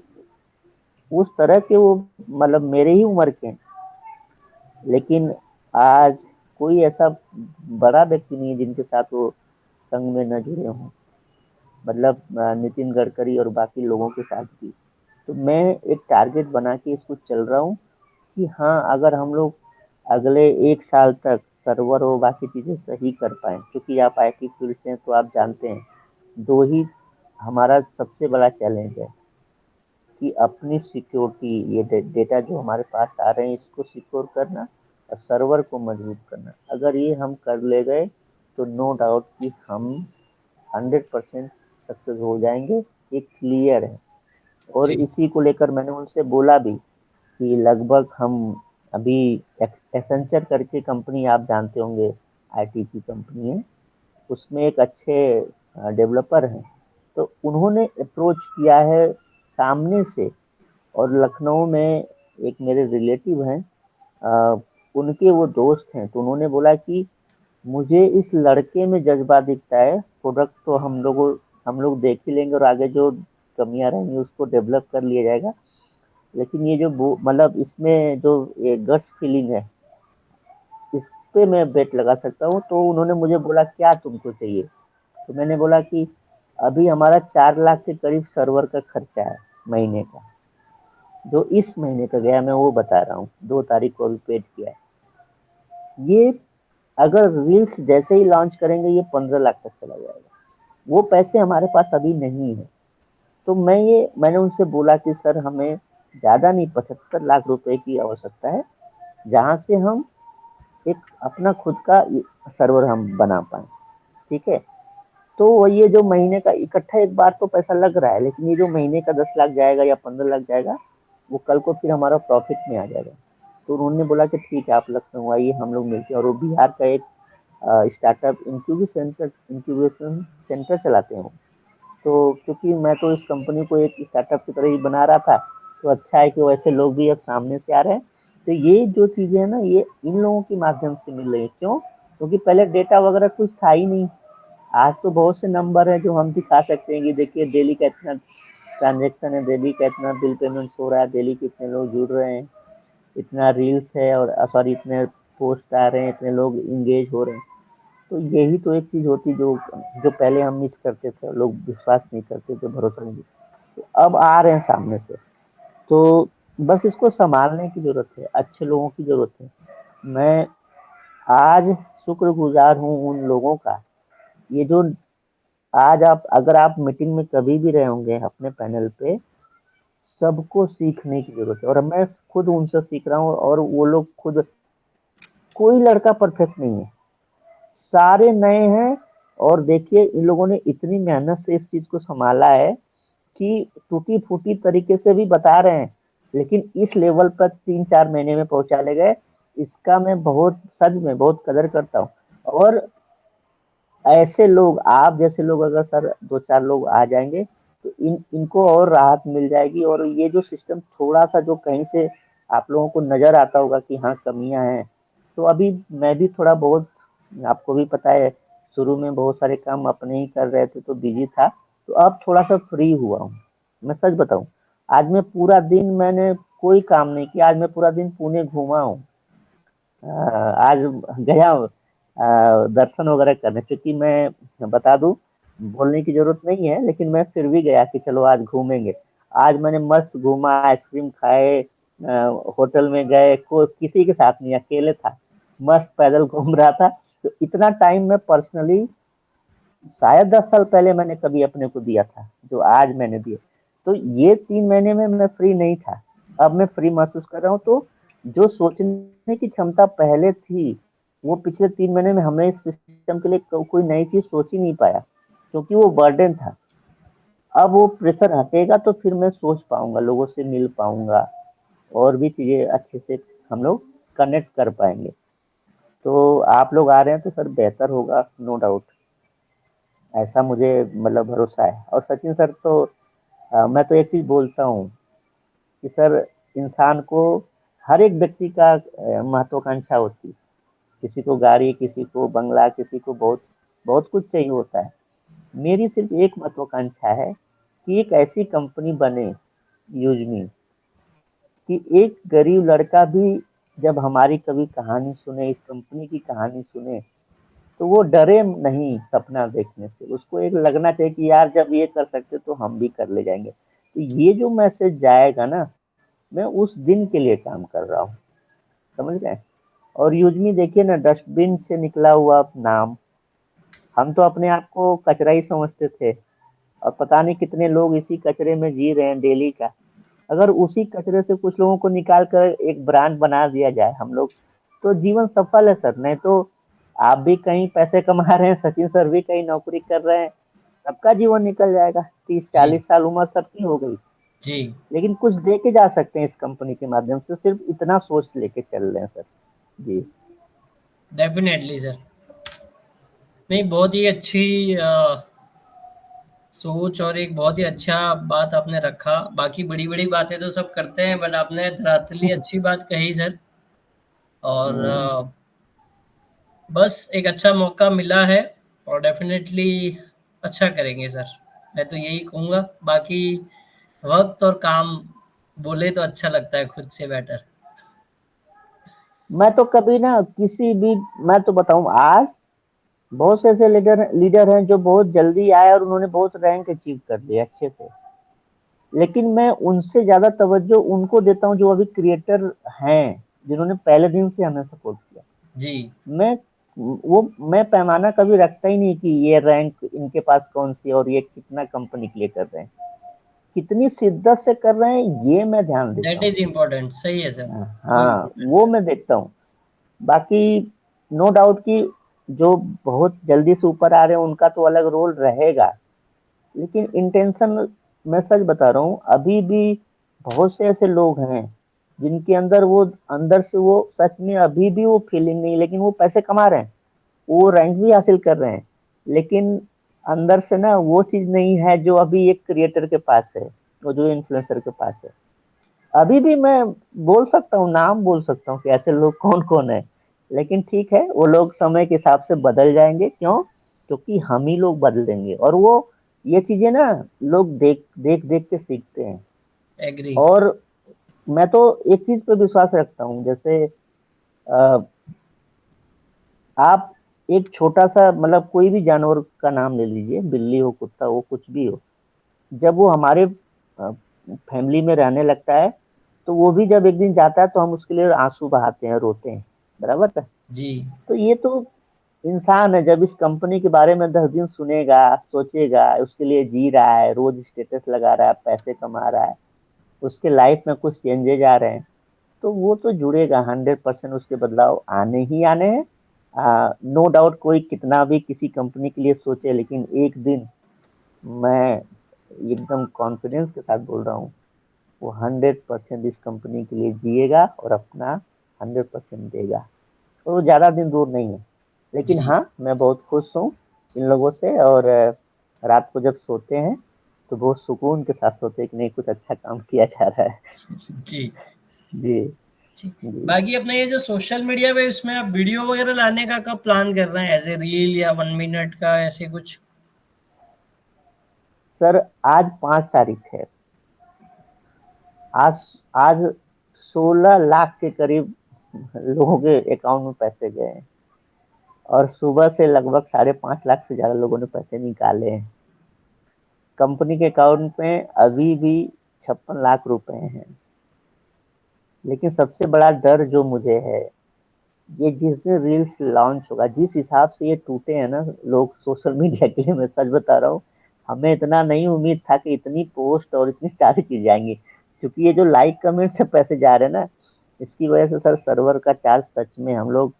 उस तरह के वो मतलब मेरे ही उम्र के हैं, लेकिन आज कोई ऐसा बड़ा व्यक्ति नहीं है जिनके साथ वो संग में न जुड़े हों। मतलब नितिन गडकरी और बाकी लोगों के साथ भी। तो मैं एक टारगेट बना के इसको चल रहा हूँ कि हाँ, अगर हम लोग अगले 1 साल तक सर्वर और बाकी चीजें सही कर पाए, क्योंकि आप आईटी फील्ड से हैं तो आप जानते हैं, दो ही हमारा सबसे बड़ा चैलेंज है कि अपनी सिक्योरिटी, ये डेटा जो हमारे पास आ रहे हैं इसको सिक्योर करना और सर्वर को मजबूत करना। अगर ये हम कर ले गए, तो नो डाउट कि हम 100% सक्सेस हो जाएंगे, ये क्लियर है। और जी इसी को लेकर मैंने उनसे बोला भी कि लगभग हम अभी एसेंचर करके कंपनी, आप जानते होंगे, आईटी की कंपनी है, उसमें एक अच्छे डेवलपर हैं। तो उन्होंने अप्रोच किया है सामने से। और लखनऊ में एक मेरे रिलेटिव हैं, अ, उनके वो दोस्त हैं, तो उन्होंने बोला कि मुझे इस लड़के में जज्बा दिखता है। प्रोडक्ट तो हम लोग देख ही लेंगे और आगे जो कमियां रहेंगी उसको डेवलप कर लिया जाएगा, लेकिन ये जो मतलब इसमें जो ये गट्स फीलिंग है, इस पे मैं बेट लगा सकता हूँ। तो उन्होंने मुझे बोला क्या तुमको चाहिए? तो मैंने बोला कि अभी हमारा 4 लाख के करीब सर्वर का खर्चा है महीने का, जो इस महीने का गया, मैं वो बता रहा हूँ, 2 तारीख को अभी पेड किया है। ये अगर रील्स जैसे ही लॉन्च करेंगे, ये 15 लाख तक चला जाएगा। वो पैसे हमारे पास अभी नहीं है। तो मैंने उनसे बोला कि सर, हमें ज्यादा नहीं, 75 लाख रुपए की आवश्यकता है, जहां से हम एक अपना खुद का सर्वर हम बना पाए। ठीक है, तो ये जो महीने का इकट्ठा एक बार तो पैसा लग रहा है, लेकिन ये जो महीने का 10 लाख जाएगा या 15 लाख जाएगा, वो कल को फिर हमारा प्रॉफिट में आ जाएगा। तो उन्होंने बोला कि ठीक है, आप लखनऊ आइए, हम लोग मिलते हैं। और वो बिहार का एक स्टार्टअप इंक्यूबेशन सेंटर चलाते हैं। तो क्योंकि मैं तो इस कंपनी को एक स्टार्टअप की तरह ही बना रहा था, तो अच्छा है कि वैसे लोग भी अब सामने से आ रहे हैं। तो ये जो चीजें है ना, ये इन लोगों के माध्यम से मिल रही है। क्यों? क्योंकि पहले डेटा वगैरह कुछ था ही नहीं। आज तो बहुत से नंबर है जो हम दिखा सकते हैं कि देखिए डेली का इतना ट्रांजेक्शन है, डेली का इतना बिल पेमेंट हो रहा है, डेली कितने लोग जुड़ रहे हैं, इतना रील्स है, और सॉरी इतने पोस्ट आ रहे हैं, इतने लोग इंगेज हो रहे हैं। तो यही तो एक चीज होती जो जो पहले हम मिस करते थे, लोग विश्वास नहीं करते थे, भरोसा नहीं। तो अब आ रहे हैं सामने से। तो बस इसको संभालने की जरूरत है, अच्छे लोगों की जरूरत है। मैं आज शुक्रगुजार हूँ उन लोगों का। ये जो आज आप, अगर आप मीटिंग में कभी भी रहे होंगे अपने पैनल पे, सबको सीखने की जरूरत है, और मैं खुद उनसे सीख रहा हूँ, और वो लोग खुद, कोई लड़का परफेक्ट नहीं है, सारे नए हैं। और देखिए इन लोगों ने इतनी मेहनत से इस चीज को संभाला है कि टूटी फूटी तरीके से भी बता रहे हैं, लेकिन इस लेवल पर 3-4 महीने में पहुंचा ले गए। इसका मैं बहुत, सच में बहुत कदर करता हूँ। और ऐसे लोग, आप जैसे लोग अगर सर 2-4 लोग आ जाएंगे, तो इनको और राहत मिल जाएगी। और ये जो सिस्टम थोड़ा सा जो कहीं से आप लोगों को नजर आता होगा कि हाँ कमियां हैं, तो अभी मैं भी थोड़ा बहुत, आपको भी पता है, शुरू में बहुत सारे काम अपने ही कर रहे थे तो बिजी था, तो अब थोड़ा सा फ्री हुआ हूँ। मैं सच बताऊं, आज मैं पूरा दिन, मैंने कोई काम नहीं किया, आज मैं पूरा दिन पुणे घूमा हूँ। आज गया हूँ दर्शन वगैरह करने, क्योंकि मैं बता दूं, बोलने की जरूरत नहीं है, लेकिन मैं फिर भी गया कि चलो आज घूमेंगे। आज मैंने मस्त घूमा, आइसक्रीम खाए, होटल में गए, को किसी के साथ नहीं, अकेले था, मस्त पैदल घूम रहा था। तो इतना टाइम मैं पर्सनली शायद 10 साल पहले मैंने कभी अपने को दिया था, जो आज मैंने दिया। तो ये 3 महीने में मैं फ्री नहीं था, अब मैं फ्री महसूस कर रहा हूँ। तो जो सोचने की क्षमता पहले थी, वो पिछले 3 महीने में हमें इस सिस्टम के लिए कोई नई चीज सोच ही नहीं पाया, क्योंकि वो बर्डन था। अब वो प्रेशर हटेगा तो फिर मैं सोच पाऊंगा, लोगों से मिल पाऊंगा, और भी चीजें अच्छे से हम लोग कनेक्ट कर पाएंगे। तो आप लोग आ रहे हैं तो सर बेहतर होगा, नो डाउट, ऐसा मुझे मतलब भरोसा है। और सचिन सर तो मैं तो एक चीज बोलता हूँ कि सर, इंसान को, हर एक व्यक्ति का महत्वाकांक्षा होती है। किसी को गाड़ी, किसी को बंगला, किसी को बहुत बहुत कुछ चाहिए होता है। मेरी सिर्फ एक महत्वाकांक्षा है कि एक ऐसी कंपनी बने, यूजमी, कि एक गरीब लड़का भी जब हमारी कभी कहानी सुने, इस कंपनी की कहानी सुने, तो वो डरे नहीं सपना देखने से। उसको एक लगना चाहिए कि यार जब ये कर सकते तो हम भी कर ले जाएंगे। तो ये जो मैसेज जाएगा ना, मैं उस दिन के लिए काम कर रहा हूँ, समझ रहे हैं। और यूजमी देखिए ना, डस्टबिन से निकला हुआ नाम, हम तो अपने आप को कचरा ही समझते थे, और पता नहीं कितने लोग इसी कचरे में जी रहे हैं डेली का। अगर उसी कचरे से कुछ लोगों को निकाल कर एक ब्रांड बना दिया जाए हम लोग, तो जीवन सफल है सर। नहीं तो आप भी कहीं पैसे कमा रहे हैं, सचिन सर भी कहीं नौकरी कर रहे हैं, सबका जीवन निकल जाएगा, तीस जी। चालीस साल उम्र सबकी हो गई। जी। लेकिन कुछ दे के जा सकते हैं इस कंपनी के माध्यम से, सिर्फ इतना सोच लेके चल रहे हैं सर। जी। Definitely sir. नहीं, बहुत ही अच्छी सोच और एक बहुत ही अच्छा बात आपने रखा। बाकी बड़ी बड़ी बातें तो सब करते हैं, बट आपने धरातली अच्छी बात कही सर। और हम्म, बस एक अच्छा मौका मिला है, और डेफिनेटली अच्छा करेंगे सर। मैं तो यही कहूँगा। बाकी वक्त और काम बोले तो अच्छा लगता है खुद से बेटर। मैं तो कभी ना किसी भी, मैं तो बताऊं, आज बहुत से ऐसे लीडर लीडर हैं जो बहुत जल्दी आए और उन्होंने बहुत रैंक अचीव कर लिया अच्छे से, लेकिन मैं उनसे ज्यादा तवज्जो उनको देता हूँ जो अभी क्रिएटर हैं, जिन्होंने पहले दिन से हमें सपोर्ट किया। जी। मैं वो मैं पैमाना कभी रखता ही नहीं कि ये रैंक इनके पास कौन सी है और ये कितना कंपनी के लिए कर रहे हैं, कितनी शिद्दत से कर रहे हैं, ये मैं ध्यान देता दैट हूँ। Is important. सही है सर। वो हाँ, इम्पोर्टेंट वो है। मैं देखता हूँ। बाकी नो डाउट कि जो बहुत जल्दी से ऊपर आ रहे हैं उनका तो अलग रोल रहेगा, लेकिन इंटेंशन, मैं सच बता रहा हूँ, अभी भी बहुत से ऐसे लोग हैं जिनके अंदर वो, अंदर से वो सच में अभी भी वो फीलिंग नहीं, लेकिन वो पैसे कमा रहे हैं, वो रैंक भी हासिल कर रहे हैं, लेकिन अंदर से ना वो चीज नहीं है जो अभी एक क्रिएटर के पास है, वो जो इन्फ्लुएंसर के पास है। अभी भी मैं बोल सकता हूँ, नाम बोल सकता हूँ कि ऐसे लोग कौन कौन है, लेकिन ठीक है, वो लोग समय के हिसाब से बदल जाएंगे। क्यों? क्योंकि हम ही लोग बदलेंगे, और वो ये चीजें ना लोग देख देख देख के सीखते हैं। एग्री। और मैं तो एक चीज पे विश्वास रखता हूँ, जैसे अ, आप एक छोटा सा, मतलब कोई भी जानवर का नाम ले लीजिए, बिल्ली हो, कुत्ता हो, कुछ भी हो, जब वो हमारे फैमिली में रहने लगता है, तो वो भी जब एक दिन जाता है तो हम उसके लिए आंसू बहाते हैं, रोते हैं, बराबर है। जी। तो ये तो इंसान है, जब इस कंपनी के बारे में 10 दिन सुनेगा, सोचेगा, उसके लिए जी रहा है, रोज स्टेटस लगा रहा है, पैसे कमा रहा है, उसके लाइफ में कुछ चेंजेज आ रहे हैं, तो वो तो जुड़ेगा 100%, उसके बदलाव आने ही आने हैं। नो डाउट, कोई कितना भी किसी कंपनी के लिए सोचे, लेकिन एक दिन मैं एकदम कॉन्फिडेंस के साथ बोल रहा हूँ, वो 100% इस कंपनी के लिए जिएगा और अपना 100% देगा। तो वो ज्यादा दिन दूर नहीं है। लेकिन जी हाँ, मैं बहुत खुश हूँ इन लोगों से, और रात को जब सोते हैं तो बहुत सुकून के साथ सोते हैं कि नहीं, कुछ अच्छा काम किया जा रहा है। जी जी। जी। जी बाकी अपना ये जो सोशल मीडिया पे, इसमें आप वीडियो वगैरह लाने का कब प्लान कर रहे हैं, एज ए रील या 1 मिनट का ऐसे कुछ? सर, आज 5 तारीख है। आज आज 16 लाख के करीब लोगों के अकाउंट में पैसे गए हैं, और सुबह से लगभग 5.5 लाख से ज्यादा लोगों ने पैसे निकाले हैं। कंपनी के अकाउंट में अभी भी 56 लाख रुपए हैं। लेकिन सबसे बड़ा डर जो मुझे है, ये जिस दिन रील्स लॉन्च होगा, जिस हिसाब से ये टूटे हैं ना लोग सोशल मीडिया के लिए, मैं सच बता रहा हूँ, हमें इतना नहीं उम्मीद था कि इतनी पोस्ट और इतनी सारी की जाएंगी। क्योंकि ये जो लाइक कमेंट से पैसे जा रहे हैं ना, इसकी वजह से सर सर्वर का चार्ज सच में हम लोग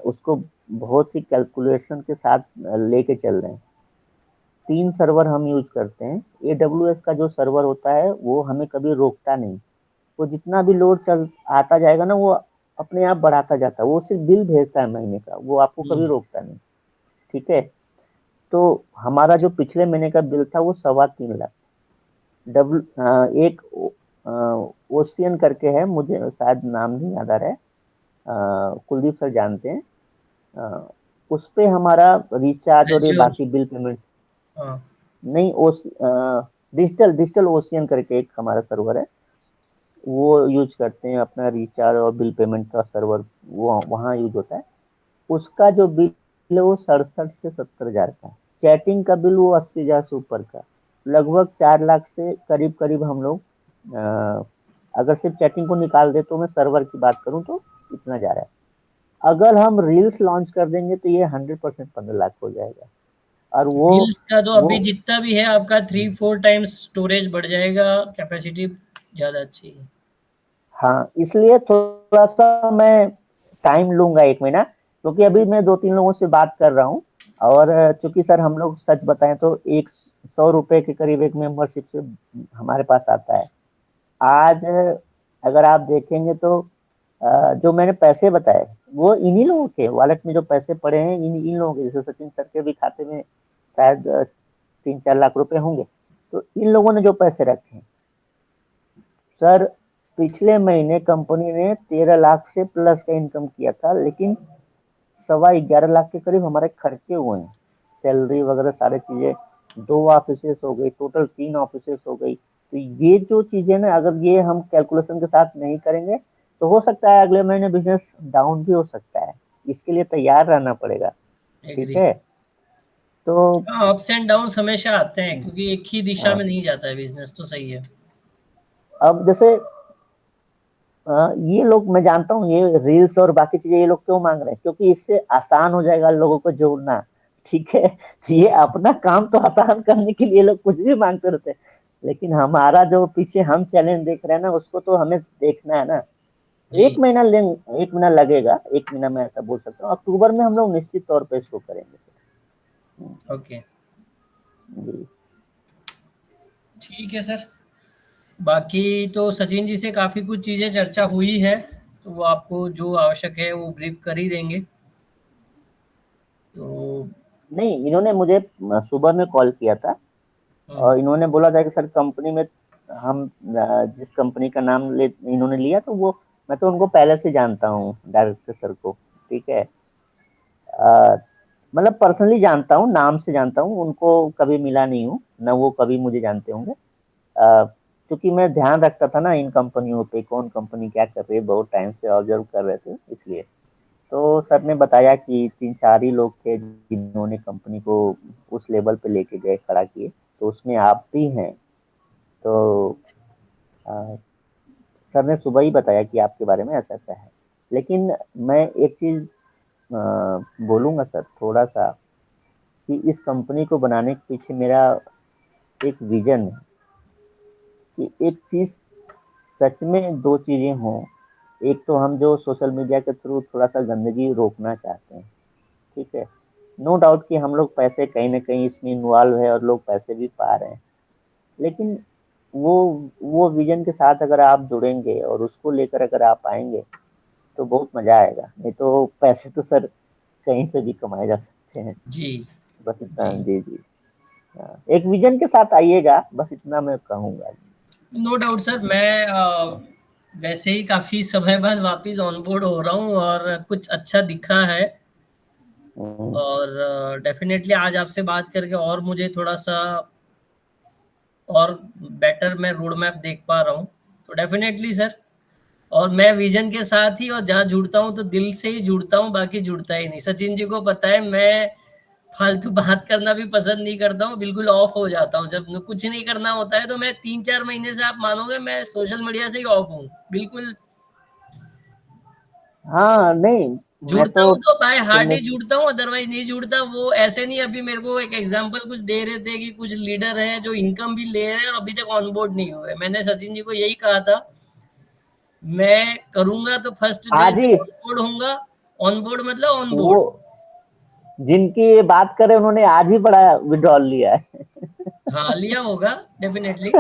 उसको बहुत ही कैलकुलेशन के साथ लेके चल रहे हैं। 3 सर्वर हम यूज करते हैं। AWS का जो सर्वर होता है वो हमें कभी रोकता नहीं। वो जितना भी लोड चल आता जाएगा ना, वो अपने आप बढ़ाता जाता है। वो सिर्फ बिल भेजता है महीने का, वो आपको कभी रोकता नहीं। ठीक है। तो हमारा जो पिछले महीने का बिल था वो 3.25 लाख। एक ओशियन करके है, मुझे शायद नाम नहीं याद आ रहा है, कुलदीप सर जानते हैं। अ, उस पे हमारा रिचार्ज और ये एज्योर। बाकी बिल पेमेंट। हाँ। नहीं, डिजिटल डिजिटल ओशियन करके एक हमारा सर्वर है, वो यूज करते हैं। अपना रिचार्ज और बिल पेमेंट का सर्वर वो वहाँ यूज होता है। उसका जो बिल है वो 67 से 70 हजार का। चैटिंग का बिल वो 80 हजार से ऊपर का। लगभग 4 लाख से करीब करीब हम लोग, अगर सिर्फ चैटिंग को निकाल दे तो मैं सर्वर की बात करूं तो इतना जा रहा है। अगर हम रील्स लॉन्च कर देंगे तो ये 100% 15 लाख हो जाएगा। और रील्स का तो वो अभी जितना भी है आपका 3-4 टाइम्स स्टोरेज बढ़ जाएगा, कैपेसिटी ज्यादा अच्छी है। हाँ, इसलिए थोड़ा सा मैं टाइम लूंगा 1 महीना, क्योंकि अभी मैं 2-3 लोगों से बात कर रहा हूँ। और चूंकि सर हम लोग सच बताएं तो 100 रुपए के करीब एक मेंबरशिप से हमारे पास आता है। आज अगर आप देखेंगे तो जो मैंने पैसे बताए वो इन्हीं लोगों के वॉलेट में जो पैसे पड़े हैं, इन इन लोगों के, जैसे सचिन सर के भी खाते में शायद 3-4 लाख रुपए होंगे। तो इन लोगों ने जो पैसे रखे हैं सर, पिछले महीने कंपनी ने 13 लाख से प्लस का इनकम किया था, लेकिन 11.25 लाख के करीब हमारे खर्चे हुए हैं। सैलरी वगैरह सारी चीजें, 2 ऑफिसेस हो गई, टोटल 3 ऑफिसेस हो गई। तो ये जो चीजें ना, अगर ये हम कैलकुलेशन के साथ नहीं करेंगे तो हो सकता है अगले महीने बिजनेस डाउन भी हो सकता है। इसके लिए तैयार रहना पड़ेगा। ठीक एग्री। है। तो हाँ, अप्स एंड डाउन्स हमेशा आते हैं, क्योंकि एक ही दिशा में नहीं जाता है बिजनेस, तो सही है। अब जैसे ये लोग, मैं जानता हूँ ये रील्स और बाकी चीजें ये लोग क्यों मांग रहे हैं, क्योंकि इससे आसान हो जाएगा लोगों को जोड़ना। ठीक है। ये अपना काम तो आसान करने के लिए लोग कुछ भी मांगते रहते हैं, लेकिन हमारा जो पीछे हम चैलेंज देख रहे हैं ना, उसको तो हमें देखना है ना। जी। 1 महीना लेंगे, 1 महीना लगेगा, 1 महीना मैं ऐसा बोल सकता हूँ। अक्टूबर में हम लोग निश्चित तौर पर इसको करेंगे। ओके। जी। ठीक है सर। बाकी तो सचिन जी से काफ़ी कुछ चीज़ें चर्चा हुई है, तो वो आपको जो आवश्यक है वो ब्रीफ कर ही देंगे। तो नहीं, इन्होंने मुझे सुबह में कॉल किया था, हुँ, और इन्होंने बोला था कि सर कंपनी में हम जिस कंपनी का नाम इन्होंने लिया, तो वो मैं तो उनको पहले से जानता हूँ, डायरेक्टर सर को। ठीक है। अ, मतलब पर्सनली जानता हूँ, नाम से जानता हूँ उनको, कभी मिला नहीं हूँ, ना वो कभी मुझे जानते होंगे। क्योंकि मैं ध्यान रखता था ना इन कंपनियों पे, कौन कंपनी क्या कर रही है, बहुत टाइम से ऑब्जर्व कर रहे थे इसलिए। तो सर ने बताया कि 3-4 ही लोग थे जिन्होंने कंपनी को उस लेवल पे लेके गए, खड़ा किए, तो उसमें आप भी हैं। तो अ, सर ने सुबह ही बताया कि आपके बारे में ऐसा ऐसा है। लेकिन मैं एक चीज बोलूंगा सर, थोड़ा सा, कि इस कंपनी को बनाने के पीछे मेरा एक विजन है कि एक चीज सच में दो चीजें हों। एक तो हम जो सोशल मीडिया के थ्रू थोड़ा सा गंदगी रोकना चाहते हैं, ठीक है। नो डाउट कि हम लोग पैसे कहीं ना कहीं इसमें इन्वॉल्व है और लोग पैसे भी पा रहे हैं, लेकिन वो वो विजन के साथ अगर आप जुड़ेंगे और उसको लेकर अगर आप आएंगे तो बहुत मजा आएगा। नहीं तो पैसे तो सर कहीं से भी कमाए जा सकते हैं। जी बस इतना, जी। जी जी। हाँ, एक विजन के साथ आइएगा, बस इतना मैं कहूंगा। नो डाउट सर, मैं वैसे ही काफ़ी समय बाद वापस ऑन बोर्ड हो रहा हूँ और कुछ अच्छा दिखा है। हम्म। और डेफ़िनेटली आज आपसे बात करके और मुझे थोड़ा-सा और बेटर मैं रोड मैप देख पा रहा हूँ। तो डेफ़िनेटली सर, और मैं विज़न के साथ ही और जहाँ जुड़ता हूँ तो दिल से ही जुड़ता हूँ, बाकी जुड़ता ही नहीं। सचिन जी को पता है मैं फालतू बात करना भी पसंद नहीं करता हूँ, बिल्कुल ऑफ हो जाता हूँ। जब कुछ नहीं करना होता है तो मैं 3-4 महीने से आप मानोगे मैं सोशल मीडिया से ही ऑफ हूँ, बिल्कुल। हाँ, नहीं, मैं जुड़ता तो हूँ तो बाय हार्ट सुनने। ही जुड़ता हूँ, अदरवाइज़ नहीं जुड़ता। वो ऐसे नहीं, अभी मेरे को एक एग्ज़ाम्पल कुछ दे रहे थे कि कुछ लीडर हैं जो इनकम भी ले रहे हैं और अभी तक ऑन बोर्ड नहीं हुए। मैंने सचिन जी को यही कहा था, मैं करूँगा तो फर्स्ट डे आज से ही ऑन बोर्ड होऊँगा। ऑन बोर्ड मतलब ऑन वो बोर्ड। जिनकी ये बात करें उन्होंने आज ही बड़ा विड्रॉल लिया है। हाँ, लिया होगा डेफ़िनेटली।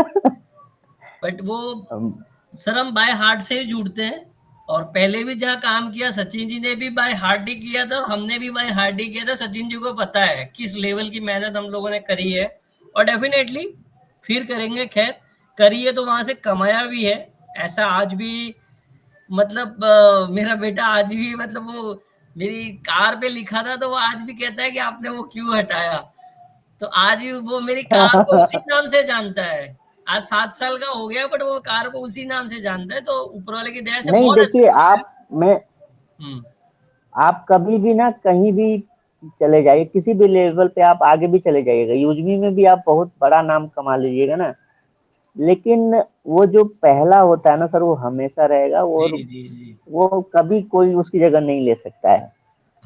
बट वो हम- सर हम बाय हार्ट से ही जुड़ते हैं। और पहले भी जहाँ काम किया सचिन जी ने भी बाय हार्ट ही किया था और हमने भी बाय हार्ट ही किया था। सचिन जी को पता है किस लेवल की मेहनत हम लोगों ने करी है और डेफिनेटली फिर करेंगे। खैर, करी है तो वहां से कमाया भी है। ऐसा आज भी मतलब मेरा बेटा आज भी मतलब वो मेरी कार पे लिखा था तो वो आज भी कहता है कि आपने वो क्यों हटाया। तो आज भी वो मेरी कार को उसी नाम से जानता है। आज 7 साल का हो गया बट वो कार को उसी नाम से जानता है। तो ऊपर वाले की दया से नहीं, बहुत अच्छा देखिए चल रहा है। आप मैं हुँ, आप कभी भी ना कहीं भी चले जाइए, किसी भी लेवल पे आप आगे भी चले जाइएगा, यूजमी में भी आप बहुत बड़ा नाम कमा लीजिएगा ना, लेकिन वो जो पहला होता है ना सर, वो हमेशा रहेगा। जी, और जी, जी। वो कभी कोई उसकी जगह नहीं ले सकता है।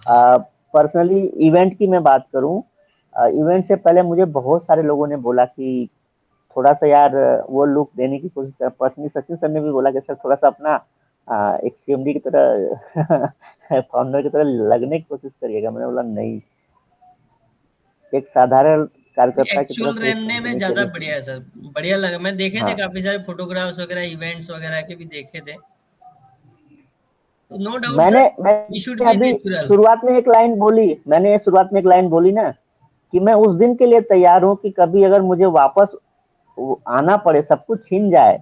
हाँ, पर्सनली इवेंट की मैं बात करूं, इवेंट से पहले मुझे बहुत सारे लोगों ने बोला कि थोड़ा सा यार वो लुक देने की कोशिश कर। पर्सनली सचिन सर ने भी बोला कि सर थोड़ा सा अपना एक सीएमडी की तरह फाउंडर की तरह लगने की कोशिश करिएगा। मैंने बोला नहीं, एक साधारण कार्यकर्ता की तरह एक्चुअल सोच रहने में समझिए ज़्यादा चलिए। बढ़िया है सर। बढ़िया लगा। मैं देखे थे हाँ, काफ़ी सारे फ़ोटोग्राफ्स वगैरह, इवेंट्स वगैरह के भी देखे थे। तो नो डाउट मैंने सर, वी शुड मैंने बी अभी नेचुरल। शुरुआत में एक लाइन बोली ना कि मैं उस दिन के लिए तैयार हूँ कि कभी अगर मुझे वापस आना पड़े, सब कुछ छीन जाए,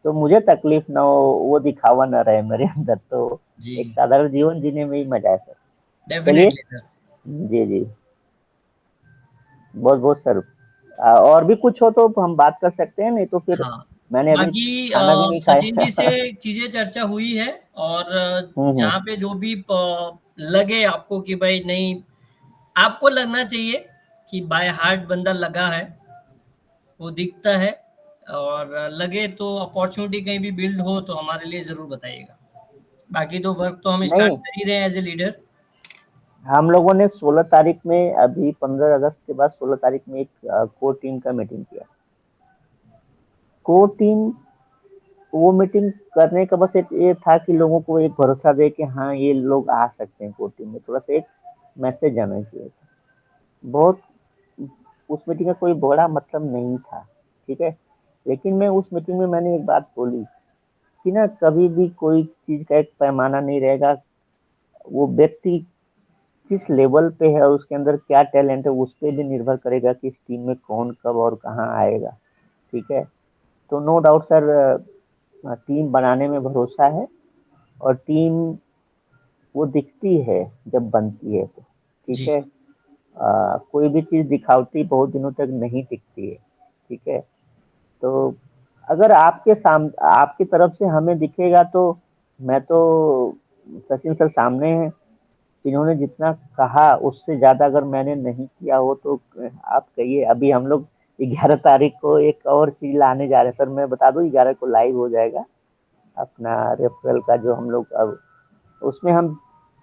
तो मुझे तकलीफ ना हो, वो दिखावा ना रहे मेरे अंदर। तो जी, एक साधारण जीवन जीने में ही मजा है सर। चलिए, डेफिनिटली सर। जी जी, बहुत बहुत सर। और भी कुछ हो तो हम बात कर सकते हैं, नहीं तो फिर हाँ, मैंने अभी बाकी खाना भी नहीं सचिन जी से खाया। चीज़ें चर्चा हुई है। और हम्म। जहाँ पे जो भी लगे आपको कि भाई नहीं, आपको लगना चाहिए कि बाय हार्ट बंदा लगा है, वो दिखता है। और लगे तो अपॉर्चुनिटी कहीं भी बिल्ड हो तो हमारे लिए ज़रूर बताइएगा। बाकी तो वर्क तो हम स्टार्ट नहीं, कर ही रहे हैं एज़ ए लीडर। हम लोगों ने 16 तारीख में, अभी 15 अगस्त के बाद 16 तारीख में एक कोर टीम का मीटिंग किया। कोर टीम, वो मीटिंग करने का बस एक ये था कि लोगों को एक भरोसा दे कि हाँ ये लोग आ सकते हैं कोर टीम में, थोड़ा सा एक मैसेज जाना चाहिए था। बहुत, उस मीटिंग का कोई बड़ा मतलब नहीं था, ठीक है। लेकिन मैं उस मीटिंग में मैंने एक बात बोली कि ना कभी भी कोई चीज का एक पैमाना नहीं रहेगा। वो व्यक्ति किस लेवल पे है, उसके अंदर क्या टैलेंट है, उस पर भी निर्भर करेगा कि इस टीम में कौन कब और कहाँ आएगा, ठीक है। तो नो डाउट सर, टीम बनाने में भरोसा है। और टीम वो दिखती है जब बनती है तो, ठीक जी, है। कोई भी चीज दिखावटी बहुत दिनों तक नहीं टिकती है, ठीक है। तो अगर आपकी तरफ से हमें दिखेगा तो, मैं तो सचिन सर सामने हैं, इन्होंने जितना कहा उससे ज्यादा अगर मैंने नहीं किया हो तो आप कहिए। अभी हम लोग 11 तारीख को एक और चीज लाने जा रहे हैं सर, मैं बता दूं 11 को लाइव हो जाएगा अपना रेफरल का जो हम लोग अब, उसमें हम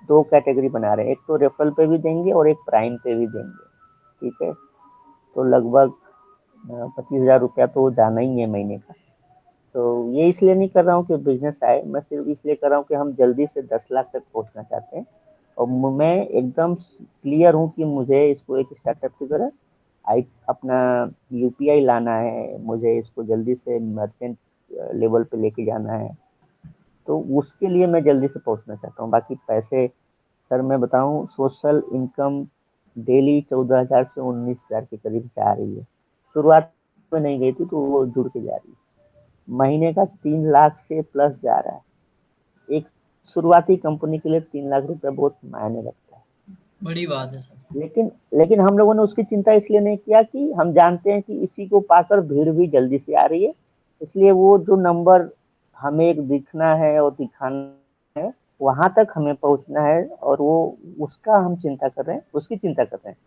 दो कैटेगरी बना रहे हैं, एक तो रेफरल पे भी देंगे और एक प्राइम पे भी देंगे, ठीक है। तो लगभग 25,000 रुपया तो जाना ही है महीने का। तो ये इसलिए नहीं कर रहा हूँ कि बिजनेस आए, मैं सिर्फ इसलिए कर रहा हूँ कि हम जल्दी से 10 लाख तक पहुंचना चाहते हैं। और मैं एकदम क्लियर हूँ कि मुझे इसको एक स्टार्टअप की तरह आई अपना यूपीआई लाना है, मुझे इसको जल्दी से मर्चेंट लेवल पे लेके जाना है। तो उसके लिए मैं जल्दी से पहुंचना चाहता हूँ। बाकी पैसे सर मैं बताऊं, सोशल इनकम डेली 14,000 से 19,000 के करीब जा रही है। शुरुआत में नहीं गई थी तो वो जुड़ के जा रही है। महीने का 3 लाख से प्लस जा रहा है। एक शुरुआती कंपनी के लिए 3 लाख रुपए बहुत मायने रखता है। बड़ी बात है सर। लेकिन लेकिन हम लोगों ने उसकी चिंता इसलिए नहीं किया कि हम जानते हैं कि इसी को पाकर भीड़ भी जल्दी से आ रही है। इसलिए वो जो नंबर हमें एक दिखना है और दिखाना है, वहां तक हमें पहुंचना है, और वो उसका हम चिंता कर रहे हैं, उसकी चिंता कर रहे हैं।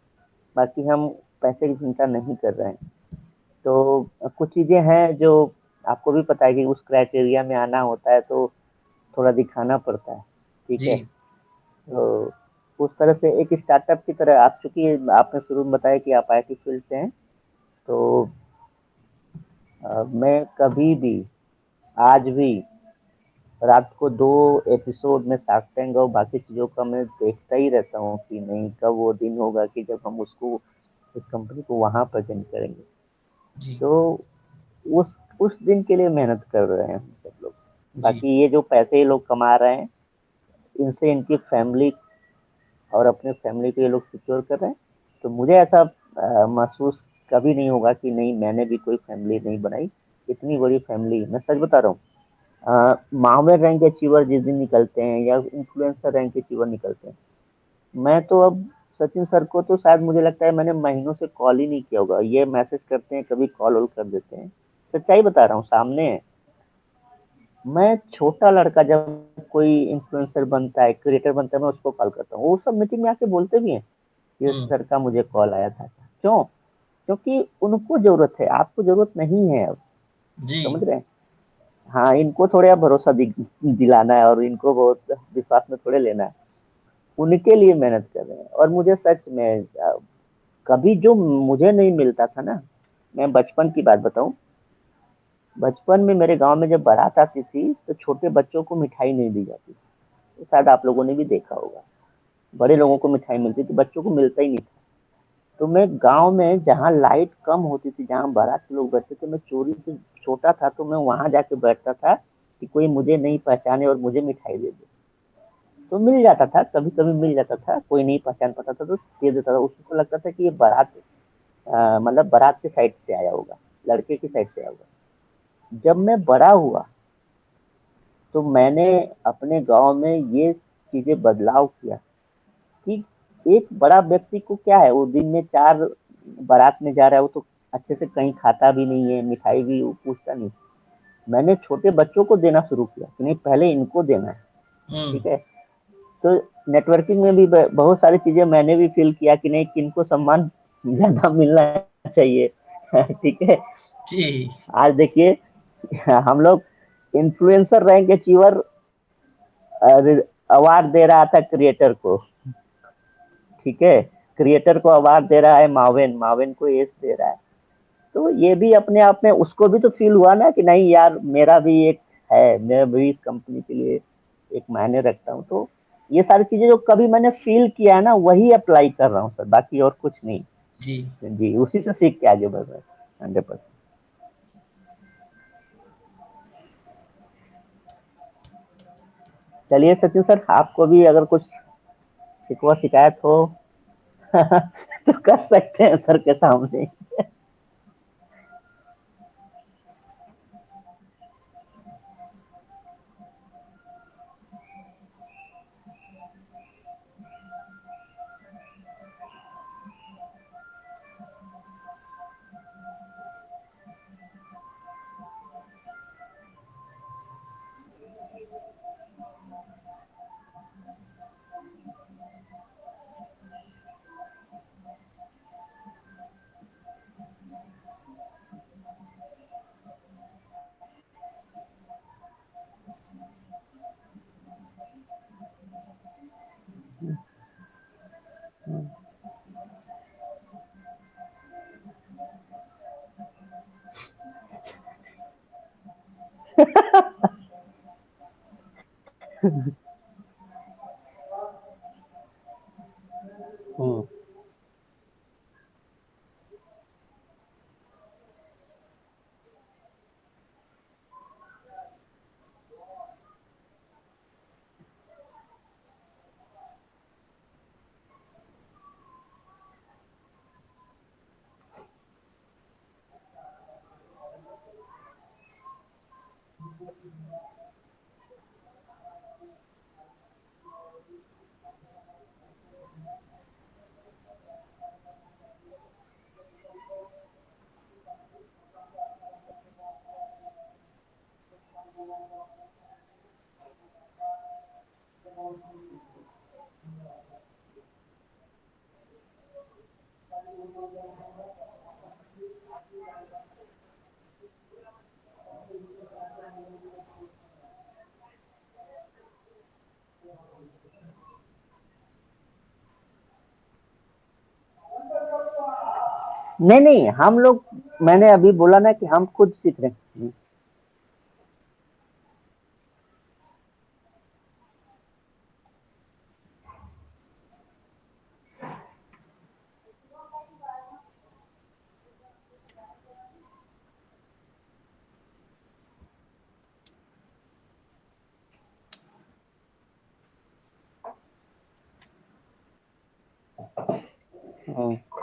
बाकी हम पैसे की चिंता नहीं कर रहे हैं। तो कुछ चीजें हैं जो आपको भी पता है कि उस क्राइटेरिया में आना होता है, तो थोड़ा दिखाना पड़ता है। ठीक है। जी तो उस तरह से एक स्टार्टअप की तरह, आप चूंकि आपने शुरू में बताया कि आप आईटी फील्ड से हैं, तो मैं कभी भी, आज भी रात को 2 एपिसोड में शार्क टैंक और बाकी चीजों का मैं देखता ही रहता हूँ कि नहीं कब वो दिन होगा कि जब हम उसको, इस कंपनी को वहां प्रेजेंट करेंगे। जी तो उस दिन के लिए मेहनत कर रहे हैं हम सब लोग। जी बाकी ये जो पैसे ये लोग कमा रहे हैं, इनसे इनकी फैमिली और अपने फैमिली को ये लोग सिक्योर कर रहे हैं। तो मुझे ऐसा महसूस कभी नहीं होगा कि नहीं मैंने भी कोई फैमिली नहीं बनाई। इतनी बड़ी फैमिली, मैं सच बता रहा हूँ, माउंटेन रैंक अचीवर जिस दिन निकलते हैं या इन्फ्लुएंसर रैंक अचीवर निकलते हैं, मैं तो अब सचिन सर को तो शायद मुझे लगता है मैंने महीनों से कॉल ही नहीं किया होगा। ये मैसेज करते हैं, कभी कॉल वॉल कर देते हैं। सच्चाई बता रहा हूँ, सामने है। मैं छोटा लड़का जब कोई इन्फ्लुएंसर बनता है, क्रिएटर बनता है, मैं उसको कॉल करता हूँ। वो सब मीटिंग में आके बोलते भी हैं, ये हम्म सर का मुझे कॉल आया था। क्यों? क्योंकि उनको जरूरत है, आपको जरूरत नहीं है अब। जी समझ रहे हैं? हाँ, इनको थोड़ा भरोसा दिलाना है और इनको बहुत विश्वास में थोड़े लेना है। उनके लिए मेहनत कर रहे हैं। और मुझे सच में कभी जो मुझे नहीं मिलता था ना, मैं बचपन की बात बताऊं, बचपन में मेरे गांव में जब बारात आती थी तो छोटे बच्चों को मिठाई नहीं दी जाती थी। तो शायद आप लोगों ने भी देखा होगा, बड़े लोगों को मिठाई मिलती थी, बच्चों को मिलता ही नहीं था। तो मैं गांव में जहाँ लाइट कम होती थी, जहाँ बारात के लोग बैठते थे, मैं चोरी से, छोटा था तो मैं वहां जाके बैठता था कि कोई मुझे नहीं पहचाने और मुझे मिठाई दे दे। तो मिल जाता था, कभी कभी मिल जाता था, कोई नहीं पहचान पाता था तो दे देता था। उसको लगता था कि ये बारात, मतलब बारात के साइड से आया होगा, लड़के की साइड से आया होगा। जब मैं बड़ा हुआ तो मैंने अपने गांव में ये चीजें बदलाव किया कि एक बड़ा व्यक्ति को क्या है, वो दिन में 4 बारात में जा रहा है, वो तो अच्छे से कहीं खाता भी नहीं है, मिठाई भी वो पूछता नहीं। मैंने छोटे बच्चों को देना शुरू किया कि नहीं पहले इनको देना है। हम्म ठीक है। तो नेटवर्किंग में भी बहुत सारी चीजें मैंने भी फील किया कि नहीं किनको सम्मान ज्यादा मिलना चाहिए। ठीक है। जी आज देखिए, हम लोग इन्फ्लुएंसर रैंक अचीवर अवार्ड दे रहा था क्रिएटर को। ठीक है। क्रिएटर को अवार्ड दे रहा है मावेन, मावेन को एस दे रहा है। तो ये भी अपने आप में उसको भी तो फील हुआ ना कि नहीं यार मेरा भी एक है, मैं भी इस कंपनी के लिए एक मायने रखता हूँ। तो ये सारी चीजें जो कभी मैंने फील किया है ना, वही अप्लाई कर रहा हूँ सर, बाकी और कुछ नहीं। जी जी, उसी से सीख के आगे बढ़ रहा है 100%। चलिए सचिन सर, आपको भी अगर कुछ शिकवा शिकायत हो तो कर सकते हैं सर के सामने। हम्म। नहीं नहीं, हम लोग, मैंने अभी बोला ना कि हम खुद सीख रहे हैं।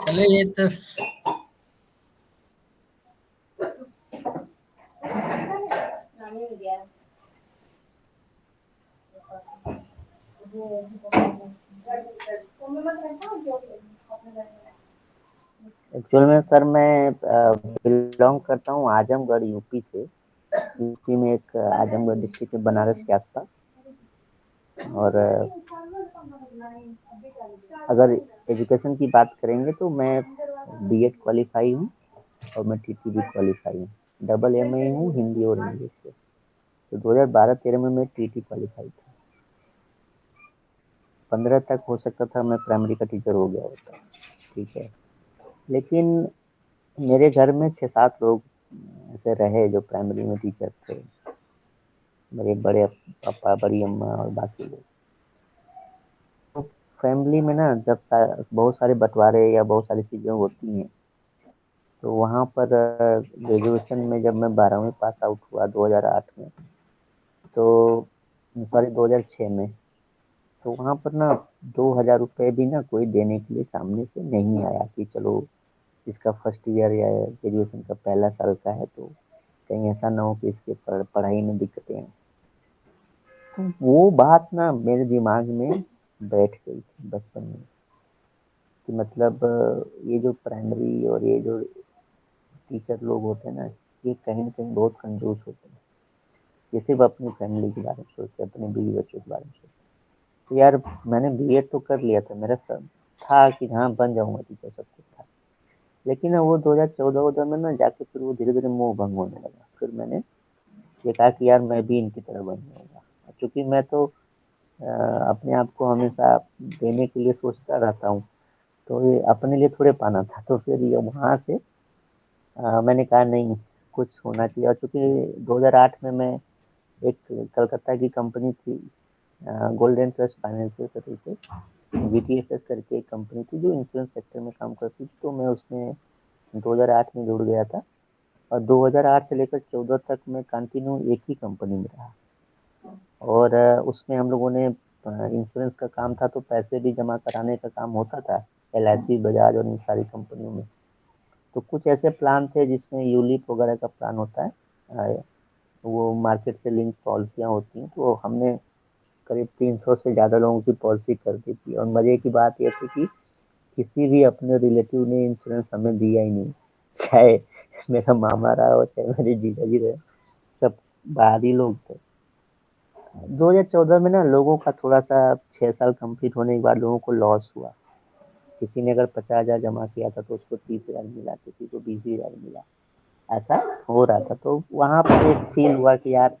चलो ये तो एक्चुअल में सर मैं बिलोंग करता हूँ आजमगढ़ यूपी से। यूपी में एक आजमगढ़ डिस्ट्रिक्ट है, बनारस के आसपास। और अगर एजुकेशन की बात करेंगे तो मैं बीएड क्वालिफाई हूँ और मैं टीटी भी क्वालिफाई हूँ। डबल एमए हूँ हिंदी और इंग्लिश से। तो 2012-13 में मैं टीटी क्वालिफाई था। 15 तक हो सकता था मैं प्राइमरी का टीचर हो गया होता। ठीक है, लेकिन मेरे घर में 6-7 लोग ऐसे रहे जो प्राइमरी में टीचर थे। मेरे बड़े पापा, बड़ी अम्मा और बाकी लोग। तो फैमिली में ना जब बहुत सारे बंटवारे या बहुत सारी चीज़ें होती हैं, तो वहाँ पर ग्रेजुएशन में जब मैं 12वीं पास आउट हुआ 2008 में, तो सॉरी 2006 में, तो वहाँ पर ना 2000 रुपये भी ना कोई देने के लिए सामने से नहीं आया कि चलो इसका फर्स्ट ईयर या ग्रेजुएशन का पहला साल का है, तो कहीं ऐसा ना हो कि इसके पढ़ाई में दिक्कतें हैं। तो वो बात ना मेरे दिमाग में बैठ गई थी बचपन में कि मतलब ये जो प्राइमरी और ये जो टीचर लोग होते हैं ना, ये कहीं ना कहीं बहुत कंजूस होते हैं। ये सिर्फ अपनी फैमिली के बारे में सोचते हैं, अपने बीवी बच्चों के बारे में सोचते हैं। तो यार मैंने बीएड तो कर लिया था, मेरा सब था कि हाँ बन जाऊंगा टीचर, सब कुछ था। लेकिन ना वो 2014 में ना जाके फिर वो धीरे धीरे मोह भंग होने लगा। फिर मैंने ये कहा कि यार मैं भी इनकी तरह बन जाऊंगा। क्योंकि मैं तो अपने आप को हमेशा देने के लिए सोचता रहता हूँ, तो ये अपने लिए थोड़े पाना था। तो फिर ये वहाँ से मैंने कहा नहीं, कुछ होना चाहिए। और चूंकि 2008 में मैं एक कलकत्ता की कंपनी थी, golden trust financial services, GTFS करके एक कंपनी थी जो इंश्योरेंस सेक्टर में काम करती थी। तो मैं उसमें 2008 में जुड़ गया था। और 2008 से लेकर 14 तक मैं कंटिन्यू एक ही कंपनी में रहा। और उसमें हम लोगों ने इंश्योरेंस का काम था, तो पैसे भी जमा कराने का काम होता था एलआईसी, बजाज और इन सारी कंपनियों में। तो कुछ ऐसे प्लान थे जिसमें यूलिप वगैरह का प्लान होता है, वो मार्केट से लिंक पॉलिसियाँ होती हैं। तो हमने करीब 300 से ज़्यादा लोगों की पॉलिसी कर दी थी। और मज़े की बात यह थी कि किसी भी अपने रिलेटिव ने इंश्योरेंस हमें दिया ही नहीं, चाहे मेरा मामा रहा हो चाहे मेरे जीजा जी रहे, सब बाहरी लोग थे। 2014 में ना लोगों का थोड़ा सा 6 साल कंप्लीट होने के बाद लोगों को लॉस हुआ। किसी ने अगर 50,000 जमा किया था तो उसको 30,000 मिला, किसी को 20,000 मिला, ऐसा हो रहा था। तो वहाँ पर एक फील हुआ कि यार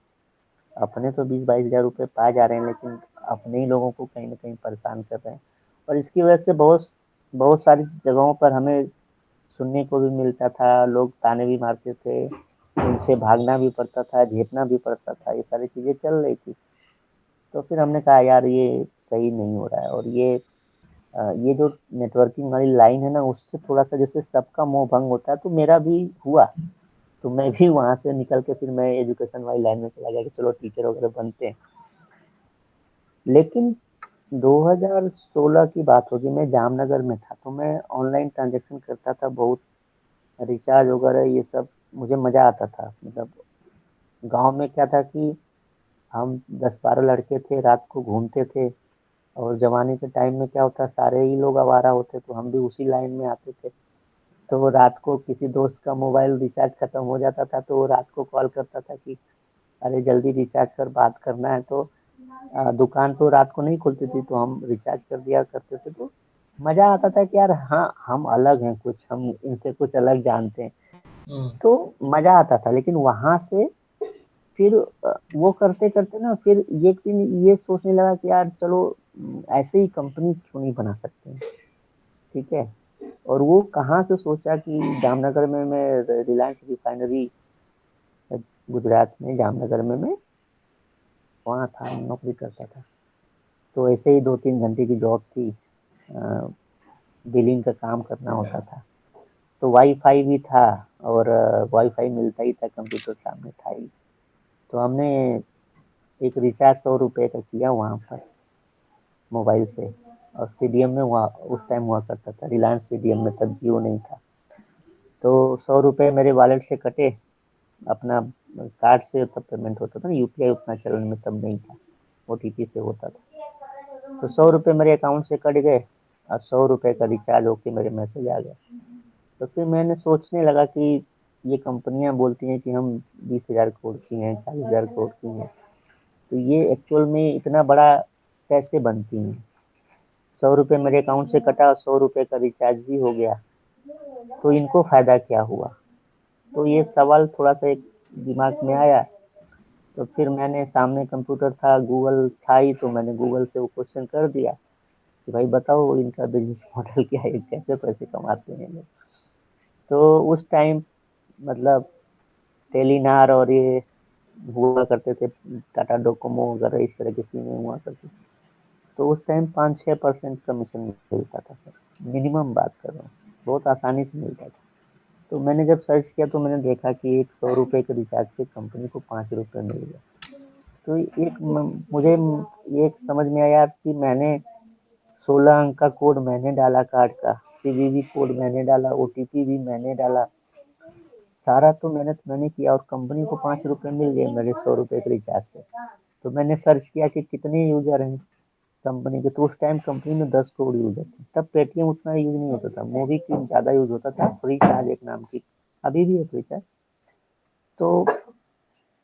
अपने तो 20-22 हज़ार रुपये पा जा रहे हैं, लेकिन अपने ही लोगों को कहीं ना कहीं परेशान कर रहे हैं। और इसकी वजह से बहुत बहुत सारी जगहों पर हमें सुनने को भी मिलता था, लोग ताने भी मारते थे, उनसे भागना भी पड़ता था, झेपना भी पड़ता था, ये सारी चीज़ें चल रही थी। तो फिर हमने कहा यार ये सही नहीं हो रहा है, और ये जो नेटवर्किंग वाली लाइन है ना, उससे थोड़ा सा जैसे सबका मोह भंग होता है, तो मेरा भी हुआ। तो मैं भी वहां से निकल के फिर मैं एजुकेशन वाली लाइन में चला गया कि चलो टीचर वगैरह बनते हैं। लेकिन 2016 की बात होगी, मैं जामनगर में था, तो मैं ऑनलाइन ट्रांजेक्शन करता था बहुत, रिचार्ज वगैरह ये सब मुझे मजा आता था। मतलब गांव में क्या था कि हम 10-12 लड़के थे, रात को घूमते थे, और जवानी के टाइम में क्या होता, सारे ही लोग आवारा होते, तो हम भी उसी लाइन में आते थे। तो वो रात को किसी दोस्त का मोबाइल रिचार्ज खत्म हो जाता था, तो वो रात को कॉल करता था कि अरे जल्दी रिचार्ज कर, बात करना है। तो दुकान तो रात को नहीं खुलती थी, तो हम रिचार्ज कर दिया करते थे। तो मजा आता था कि यार हाँ, हम अलग हैं, कुछ हम इनसे कुछ अलग जानते हैं। हम्म। तो मजा आता था। लेकिन वहां से फिर वो करते करते ना, फिर एक दिन ये सोचने लगा कि यार चलो ऐसे ही कंपनी क्यों नहीं बना सकते हैं। ठीक है। और वो कहाँ से सोचा कि जामनगर में मैं रिलायंस रिफाइनरी, गुजरात में जामनगर में मैं वहाँ था, नौकरी करता था। तो ऐसे ही 2-3 घंटे की जॉब थी, बिलिंग का काम करना होता था। तो वाईफाई भी था, और वाईफाई मिलता ही था, कंप्यूटर सामने था ही। तो हमने एक रिचार्ज 100 रुपये का किया वहाँ पर मोबाइल से। और सीडीएम में हुआ, उस टाइम हुआ करता था रिलायंस सीडीएम में, तब जियो नहीं था। तो 100 रुपये मेरे वॉलेट से कटे, अपना कार्ड से तब पेमेंट होता था ना, यूपीआई उतना चलन में तब नहीं था, ओटीपी से होता था। तो 100 रुपये मेरे अकाउंट से कट गए, और 100 रुपये का रिचार्ज होके मेरे मैसेज आ गया। तो फिर मैंने सोचने लगा कि ये कंपनियां बोलती हैं कि हम 20,000 करोड़ की हैं, 40,000 करोड़ की हैं, तो ये एक्चुअल में इतना बड़ा कैसे बनती हैं। 100 रुपये मेरे अकाउंट से कटा, और 100 रुपये का रिचार्ज भी हो गया, तो इनको फायदा क्या हुआ। तो ये सवाल थोड़ा सा एक दिमाग में आया। तो फिर मैंने, सामने कंप्यूटर था, गूगल था ही, तो मैंने गूगल से वो क्वेश्चन कर दिया कि भाई बताओ इनका बिजनेस मॉडल क्या है, कैसे पैसे कमाते हैं लोग। तो उस टाइम मतलब टेलीनार और ये हुआ करते थे, टाटा डोकोमो वगैरह इस तरह की सीमें हुआ करती थी। तो उस टाइम 5-6% कमीशन मिलता था सर, मिनिमम बात कर रहा हूँ, बहुत आसानी से मिलता था। तो मैंने जब सर्च किया, तो मैंने देखा कि एक 100 रुपये के रिचार्ज से कंपनी को 5 रुपये मिल गया। तो मुझे ये समझ में आया कि मैंने 16 अंक का कोड मैंने डाला कार्ड का, सीवीवी कोड मैंने डाला, ओटीपी भी मैंने डाला, सारा तो मेहनत मैंने किया, और कंपनी को 5 रुपये मिल गए मेरे 100 रुपये के रिचार्ज से। तो मैंने सर्च किया कि कितने यूजर हैं कंपनी के। तो उस टाइम कंपनी में 10 करोड़ यूजर थे। तब पेटीएम उतना यूज नहीं होता था, मोबी क्विक ज्यादा यूज होता था, फ्री चार्ज एक नाम की, अभी भी है फ्री चार्ज। तो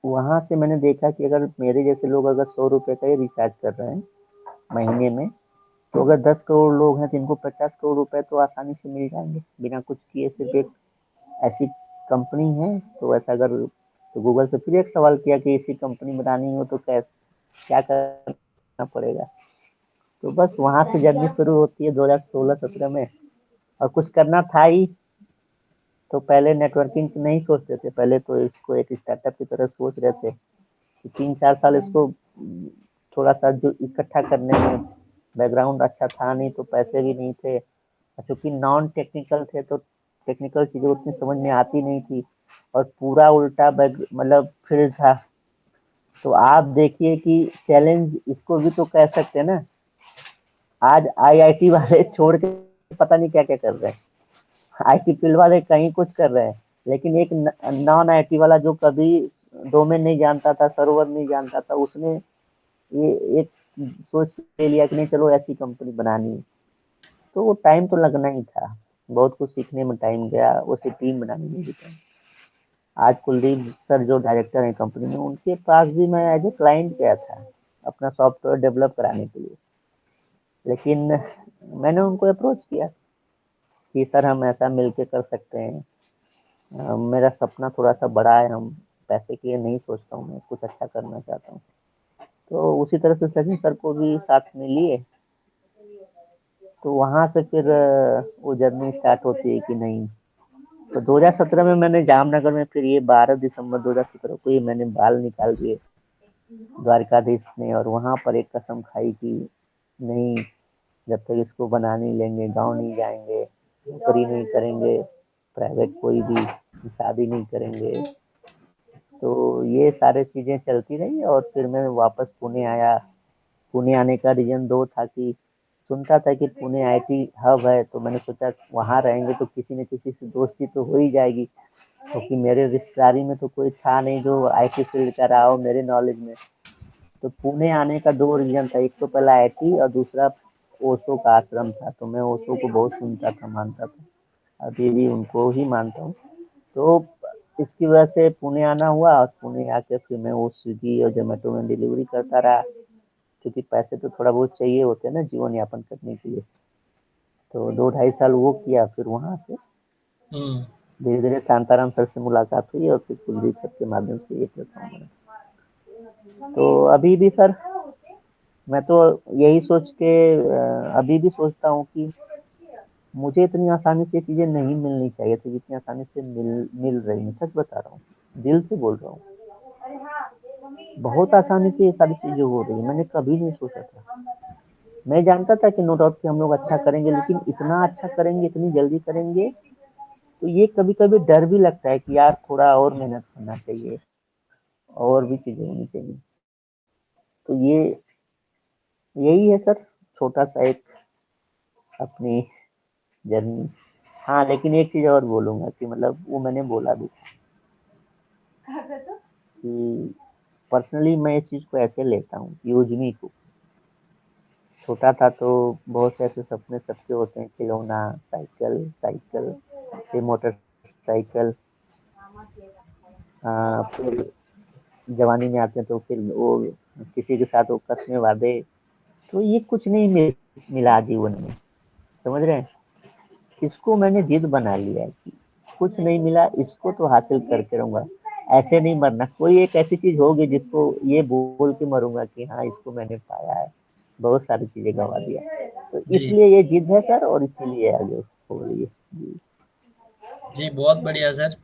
वहां से मैंने देखा कि अगर मेरे जैसे लोग अगर 100 रुपये का ही रिचार्ज कर रहे हैं महीने में, तो अगर 10 करोड़ लोग हैं तो इनको 50 करोड़ रुपए तो आसानी से मिल जाएंगे बिना कुछ किए। सिर्फ एक ऐसी कंपनी है। तो ऐसा अगर, तो गूगल से फिर एक सवाल किया कि ऐसी कंपनी बनानी हो तो क्या करना पड़ेगा। तो बस वहां से जर्नी शुरू होती है 2016-17 में। और कुछ करना था ही। तो पहले नेटवर्किंग नहीं सोचते थे, पहले तो इसको एक स्टार्टअप की तरह सोच रहे थे कि 3-4 साल इसको थोड़ा सा जो इकट्ठा करने में, बैकग्राउंड अच्छा था नहीं, तो पैसे भी नहीं थे, क्योंकि नॉन टेक्निकल थे, तो टेक्निकल चीजें उतनी समझ में आती नहीं थी, और पूरा उल्टा बैक मतलब फील्ड था। तो आप देखिए कि चैलेंज इसको भी तो कह सकते हैं ना। आज आईआईटी वाले छोड़ के पता नहीं क्या क्या कर रहे हैं, आईटी फील्ड वाले कहीं कुछ कर रहे हैं, लेकिन एक नॉन आईटी वाला जो कभी डोमेन नहीं जानता था, सर्वर नहीं जानता था, उसने ये एक सोच ले लिया कि नहीं चलो ऐसी कंपनी बनानी है। तो वो टाइम तो लगना ही था, बहुत कुछ सीखने में टाइम गया, उसे टीम बनाने में भी टाइम। आज कुलदीप सर जो डायरेक्टर हैं कंपनी में, उनके पास भी मैं एज ए क्लाइंट गया था अपना सॉफ्टवेयर डेवलप कराने के लिए। लेकिन मैंने उनको अप्रोच किया कि सर हम ऐसा मिलके कर सकते हैं, मेरा सपना थोड़ा सा बड़ा है, हम पैसे के लिए नहीं सोचता हूँ, मैं कुछ अच्छा करना चाहता हूँ। तो उसी तरह से सचिन सर को भी साथ में लिए। तो वहां से फिर वो जर्नी स्टार्ट होती है कि नहीं। तो 2017 में मैंने जामनगर में, फिर ये 12 दिसंबर 2017 को ये मैंने बाल निकाल दिए, द्वारकाधीश ने, और वहाँ पर एक कसम खाई कि नहीं, जब तक इसको बना नहीं लेंगे, गाँव नहीं जाएंगे, नौकरी नहीं करेंगे, प्राइवेट कोई भी शादी नहीं करेंगे। तो ये सारी चीज़ें चलती रही और फिर मैं वापस पुणे आया। पुणे आने का रीज़न 2 था कि सुनता था कि पुणे आईटी हब है, तो मैंने सोचा वहाँ रहेंगे तो किसी न किसी से दोस्ती तो हो ही जाएगी, क्योंकि मेरे रिश्तेदारी में तो कोई था नहीं जो आईटी फील्ड का रहा हो मेरे नॉलेज में। तो पुणे आने का 2 रीज़न था, एक तो पहला आईटी और दूसरा ओशो का आश्रम था। तो मैं ओशो को बहुत सुनता था, मानता था, अभी भी उनको ही मानता हूँ। तो इसकी वजह से पुणे आना हुआ, और पुणे आके फिर मैं वो स्विगी और जोमेटो में डिलीवरी करता रहा, क्योंकि पैसे तो थोड़ा बहुत चाहिए होते हैं ना जीवन यापन करने के लिए। तो 2 ढाई साल वो किया, फिर वहाँ से हम्म। धीरे धीरे शांताराम सर से मुलाकात हुई और फिर कुलदीप सर के माध्यम से ये करता हूँ मैं। तो अभी भी सर, मैं तो यही सोच के अभी भी सोचता हूँ कि मुझे इतनी आसानी से चीजें नहीं मिलनी चाहिए थी जितनी आसानी से मिल रही हैं। सच बता रहा हूँ, दिल से बोल रहा हूँ। बहुत आसानी से ये सारी चीजें हो रही है, मैंने कभी नहीं सोचा था। मैं जानता था कि नो डाउट कि हम लोग अच्छा करेंगे, लेकिन इतना अच्छा करेंगे, इतनी जल्दी करेंगे, तो ये कभी कभी डर भी लगता है कि यार थोड़ा और मेहनत करना चाहिए, और भी चीजें होनी चाहिए। तो ये यही है सर, छोटा सा एक अपनी जर्नी। हाँ, लेकिन एक चीज और बोलूंगा कि मतलब वो मैंने बोला भी कि पर्सनली मैं इस चीज को ऐसे लेता हूँ, यूजमी को। छोटा था तो बहुत से ऐसे सपने सबके होते हैं, खिलौना, साइकिल, साइकिल, फिर मोटरसाइकिल, फिर जवानी में आते हैं तो फिर वो किसी के साथ वो कसमें वादे। तो ये कुछ नहीं मिला जीवन में, समझ रहे हैं। इसको मैंने जिद बना लिया है कि कुछ नहीं मिला, इसको तो हासिल करके रहूंगा। ऐसे नहीं मरना, कोई एक ऐसी चीज होगी जिसको ये बोल के मरूंगा कि हाँ इसको मैंने पाया है, बहुत सारी चीजें गवा दिया। तो जी। इसलिए ये जिद है सर, और इसीलिए आगे हो रही है जी। जी, बहुत बढ़िया sir.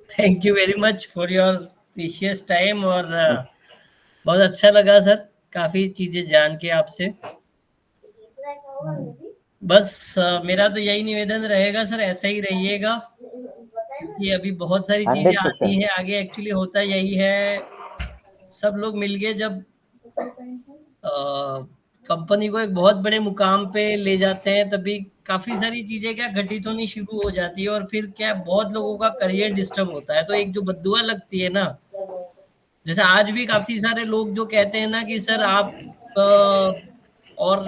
Thank you very much for your precious time. और बहुत अच्छा लगा सर, काफी चीजें जान के आपसे। बस मेरा तो यही निवेदन रहेगा सर, ऐसा ही रहिएगा, क्योंकि अभी बहुत सारी चीजें हंड्रेड आती परसेंट हैं आगे। एक्चुअली होता यही है, सब लोग मिलके जब कंपनी को एक बहुत बड़े मुकाम पे ले जाते हैं, तभी काफी सारी चीजें क्या घटित होनी शुरू हो जाती है, और फिर क्या बहुत लोगों का करियर डिस्टर्ब होता है। तो एक जो बद्दुआ लगती है ना, जैसे आज भी काफी सारे लोग जो कहते हैं ना कि सर आप और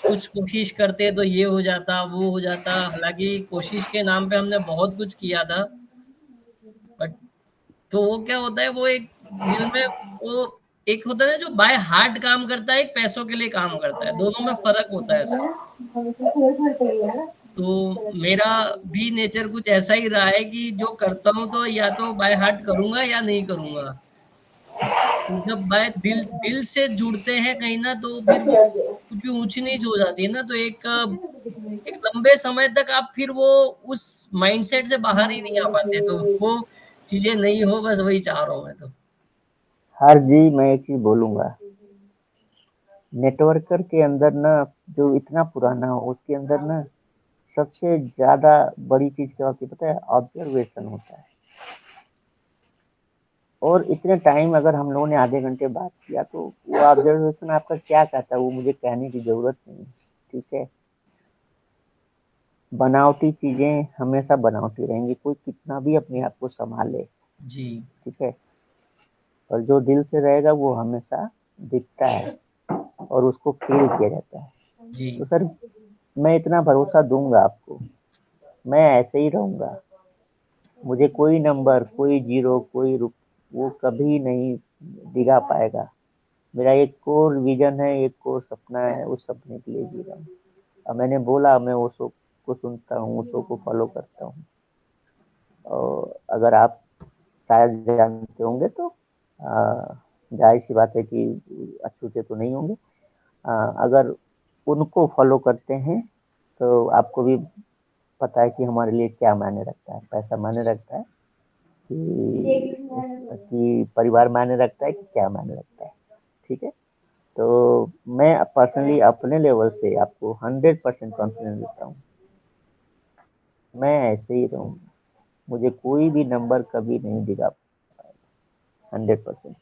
कुछ कोशिश करते तो ये हो जाता, वो हो जाता। हालांकि कोशिश के नाम पे हमने बहुत कुछ किया था, बट तो वो क्या होता है, वो एक दिल में वो एक होता है ना जो बाय हार्ट काम करता है, एक पैसों के लिए काम करता है, दोनों में फर्क होता है सर। तो मेरा भी नेचर कुछ ऐसा ही रहा है कि जो करता हूँ तो या तो बाय हार्ट करूंगा या नहीं करूंगा। तो जब बाय दिल दिल से जुड़ते हैं कहीं ना, तो फिर वो कुछ भी ऊंच नीच हो जाती है ना, तो एक एक लंबे समय तक आप फिर वो उस माइंडसेट से बाहर ही नहीं आ पाते। तो वो चीजें नहीं हो, बस वही चाह रहा हूँ मैं तो। हर जी। मैं एक चीज बोलूंगा, नेटवर्कर के अंदर ना, जो इतना पुराना हो उसके अंदर ना, सबसे ज्यादा बड़ी चीज क्या होती है पता है? ऑब्जर्वेशन होता है। और इतने टाइम अगर हम लोगों ने आधे घंटे बात किया, तो वो ऑब्जर्वेशन आपका क्या कहता है वो मुझे कहने की जरूरत नहीं। ठीक है, बनावटी चीजें हमेशा बनावटी रहेंगी, कोई कितना भी अपने आप को संभाले। जी। ठीक है, और जो दिल से रहेगा वो हमेशा दिखता है और उसको फील किया जाता है। जी। तो सर, मैं इतना भरोसा दूंगा आपको, मैं ऐसे ही रहूंगा। मुझे कोई नंबर, कोई जीरो, कोई रुप वो कभी नहीं दिखा पाएगा। मेरा एक कोर विजन है, एक कोर सपना है, उस सपने के लिए जी रहा हूँ। और मैंने बोला, मैं ओशो को सुनता हूँ, ओशो को फॉलो करता हूँ। और अगर आप शायद जानते होंगे तो जाहिर सी बात है कि अछूते तो नहीं होंगे। अगर उनको फॉलो करते हैं तो आपको भी पता है कि हमारे लिए क्या मायने रखता है। पैसा मायने जी। रखता है कि परिवार मायने रखता है कि क्या मायने रखता है। ठीक है? तो मैं पर्सनली अपने लेवल से आपको 100% कॉन्फिडेंस देता हूँ। मैं ऐसे ही रहूँगा, मुझे कोई भी नंबर कभी नहीं दिखा पाएगा 100%।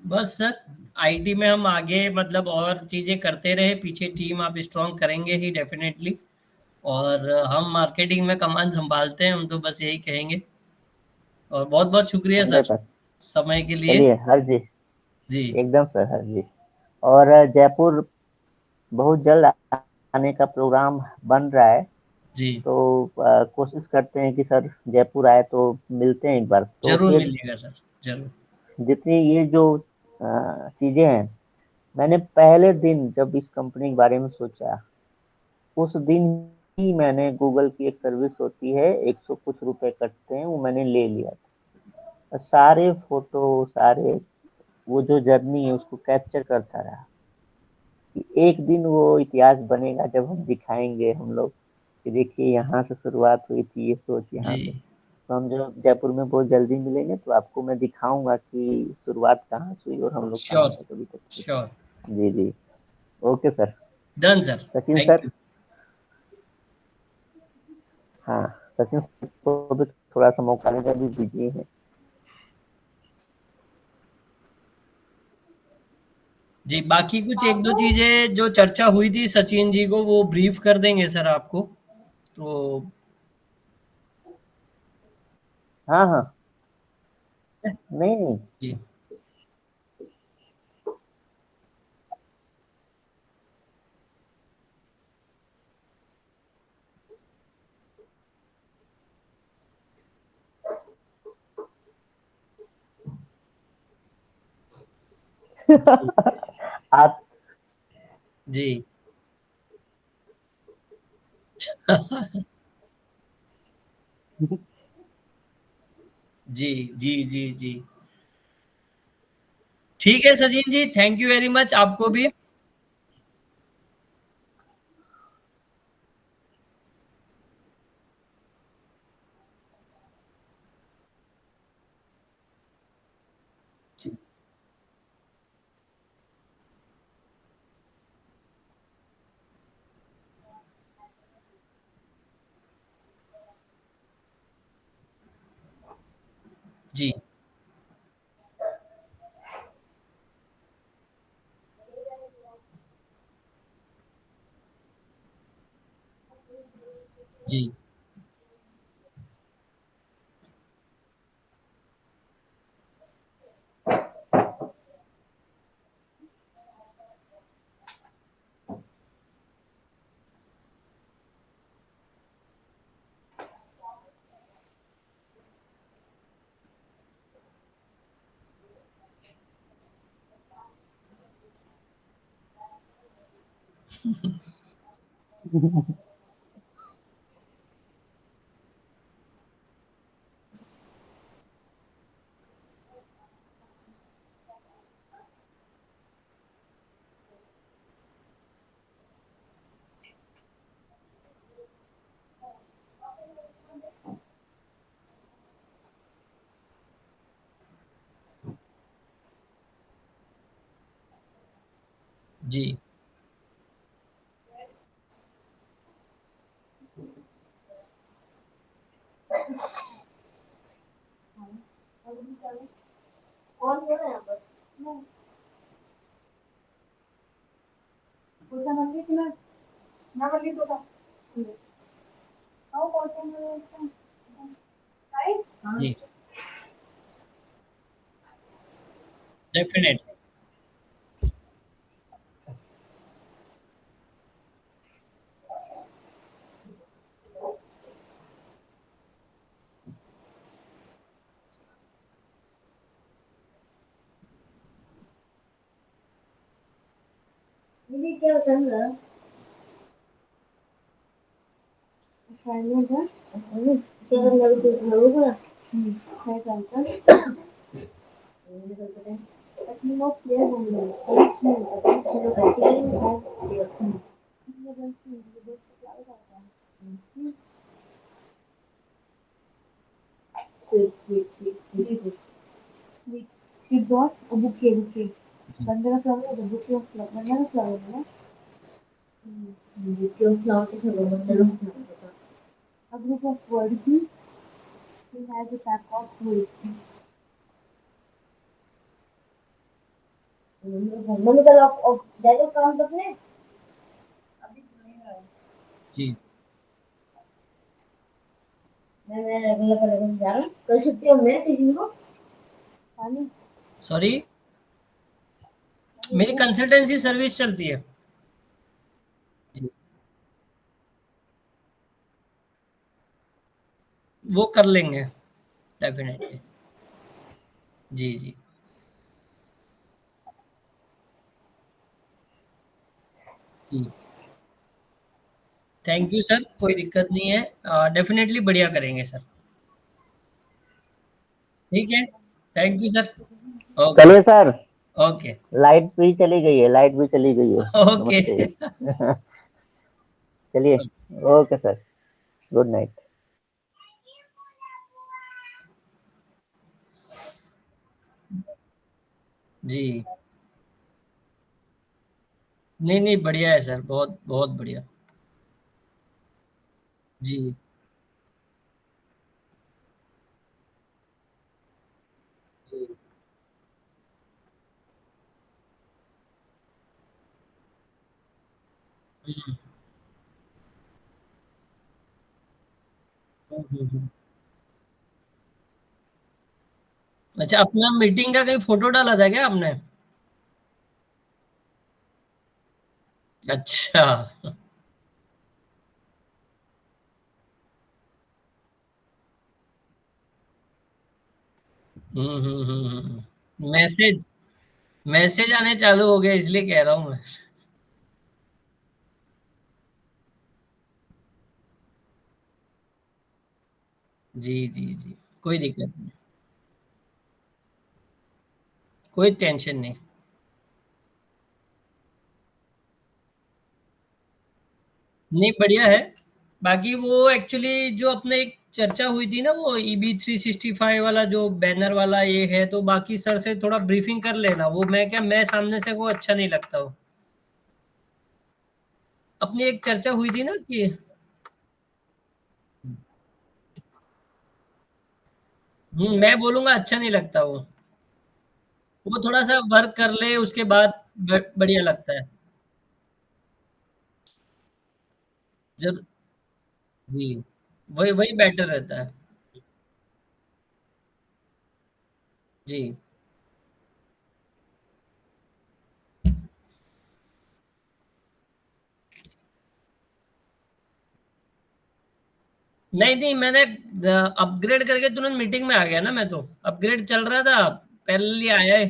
बस सर, आईटी में हम आगे मतलब और चीजें करते रहे, पीछे टीम आप स्ट्रॉन्ग करेंगे ही डेफिनेटली। और हम मार्केटिंग में कमान संभालते हैं, हम तो बस यही कहेंगे। और बहुत बहुत शुक्रिया सर 100%। समय के लिए। चलिए हर जी, जी। एकदम सर, हर जी। और जयपुर बहुत जल्द आने का प्रोग्राम बन रहा है, जी, तो कोशिश करते हैं कि सर जयपुर आए तो मिलते हैं एक बार, तो जरूर फिर मिलिएगा सर, जरूर। जितनी ये जो चीजें हैं, मैंने पहले दिन जब इस कंपनी के बारे में सोचा, उस दिन ही मैंने गूगल की एक सर्विस होती है, 100 कुछ रुपए कटते हैं, वो मैंने ले लिया था। सारे फोटो, सारे वो जो जर्नी है उसको कैप्चर करता रहा कि एक दिन वो इतिहास बनेगा जब हम दिखाएंगे हम लोग कि देखिए यहाँ से शुरुआत हुई थी, ये सोच यहाँ जी। से। तो हम जो जयपुर में बहुत जल्दी मिलेंगे तो आपको मैं दिखाऊंगा कि शुरुआत कहाँ से हुई और हम लोग कहाँ श्योर, तक अभी तक पहुंचे। श्योर। जी जी। Okay sir. Done sir. Sachin thank sir. You. हाँ, सचिन सर को भी थोड़ा सा मौका लेकर भी बिजी है। जी, बाकी कुछ एक दो चीजें जो चर्चा हुई थी सचिन जी को वो ब्रीफ कर देंगे सर आपको। तो हाँ हाँ। नहीं नहीं। जी। जी। आप जी। जी, जी, जी, जी। ठीक है Sachin ji, thank you very much आपको भी। जी, जी, जी, जी। जी, डेफिनेटली। बंदे का फ्लावर है, बुके ऑफ फ्लावर, बंदे का फ्लावर है ना। बुके ऑफ फ्लावर तो चलो बंदे का फ्लावर होता। A group of words who has a pack of fruits. Mummy कल डैडी काम करने अभी सुनेगा। जी। मैं रेगुलर करेगा जा रहा कल छुट्टी है मैं टीचिंग को पानी सॉरी, मेरी कंसल्टेंसी सर्विस चलती है। जी, वो कर लेंगे डेफिनेटली। जी जी जी। थैंक यू सर, कोई दिक्कत नहीं है, डेफिनेटली बढ़िया करेंगे सर। ठीक है, थैंक यू सर। ओके। चलिए सर, ओके। लाइट भी चली गई है, लाइट भी चली गई है। ओके। नमस्ते। चलिए, ओके सर, गुड नाइट। जी। नहीं नहीं, बढ़िया है सर, बहुत बहुत बढ़िया। जी। जी। हम्म, हम्म। अच्छा, अपना मीटिंग का कहीं फोटो डाला था क्या आपने? अच्छा। मैसेज मैसेज आने चालू हो गया, इसलिए कह रहा हूँ मैं। जी जी जी, कोई दिक्कत नहीं, कोई टेंशन नहीं। नहीं, बढ़िया है। बाकी वो एक्चुअली जो अपने एक चर्चा हुई थी ना, वो EB 365 वाला जो बैनर वाला ये है, तो बाकी सर से थोड़ा ब्रीफिंग कर लेना। वो मैं क्या, मैं सामने से वो अच्छा नहीं लगता वो। अपनी एक चर्चा हुई थी ना कि मैं बोलूंगा अच्छा नहीं लगता वो। वो थोड़ा सा वर्क कर ले उसके बाद बढ़िया लगता है। जब जी, वही वही बेटर रहता है। जी। नहीं नहीं, मैंने अपग्रेड करके तुरंत मीटिंग में आ गया ना, मैं तो अपग्रेड चल रहा था, पहले आया है।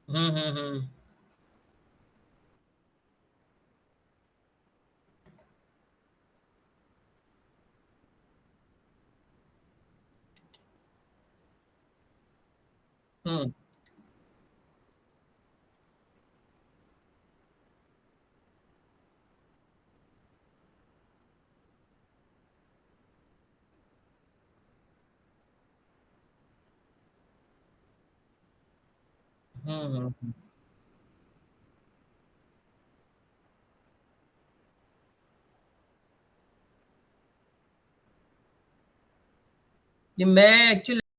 हम्म। हम्म हम्म। ये मैं एक्चुअली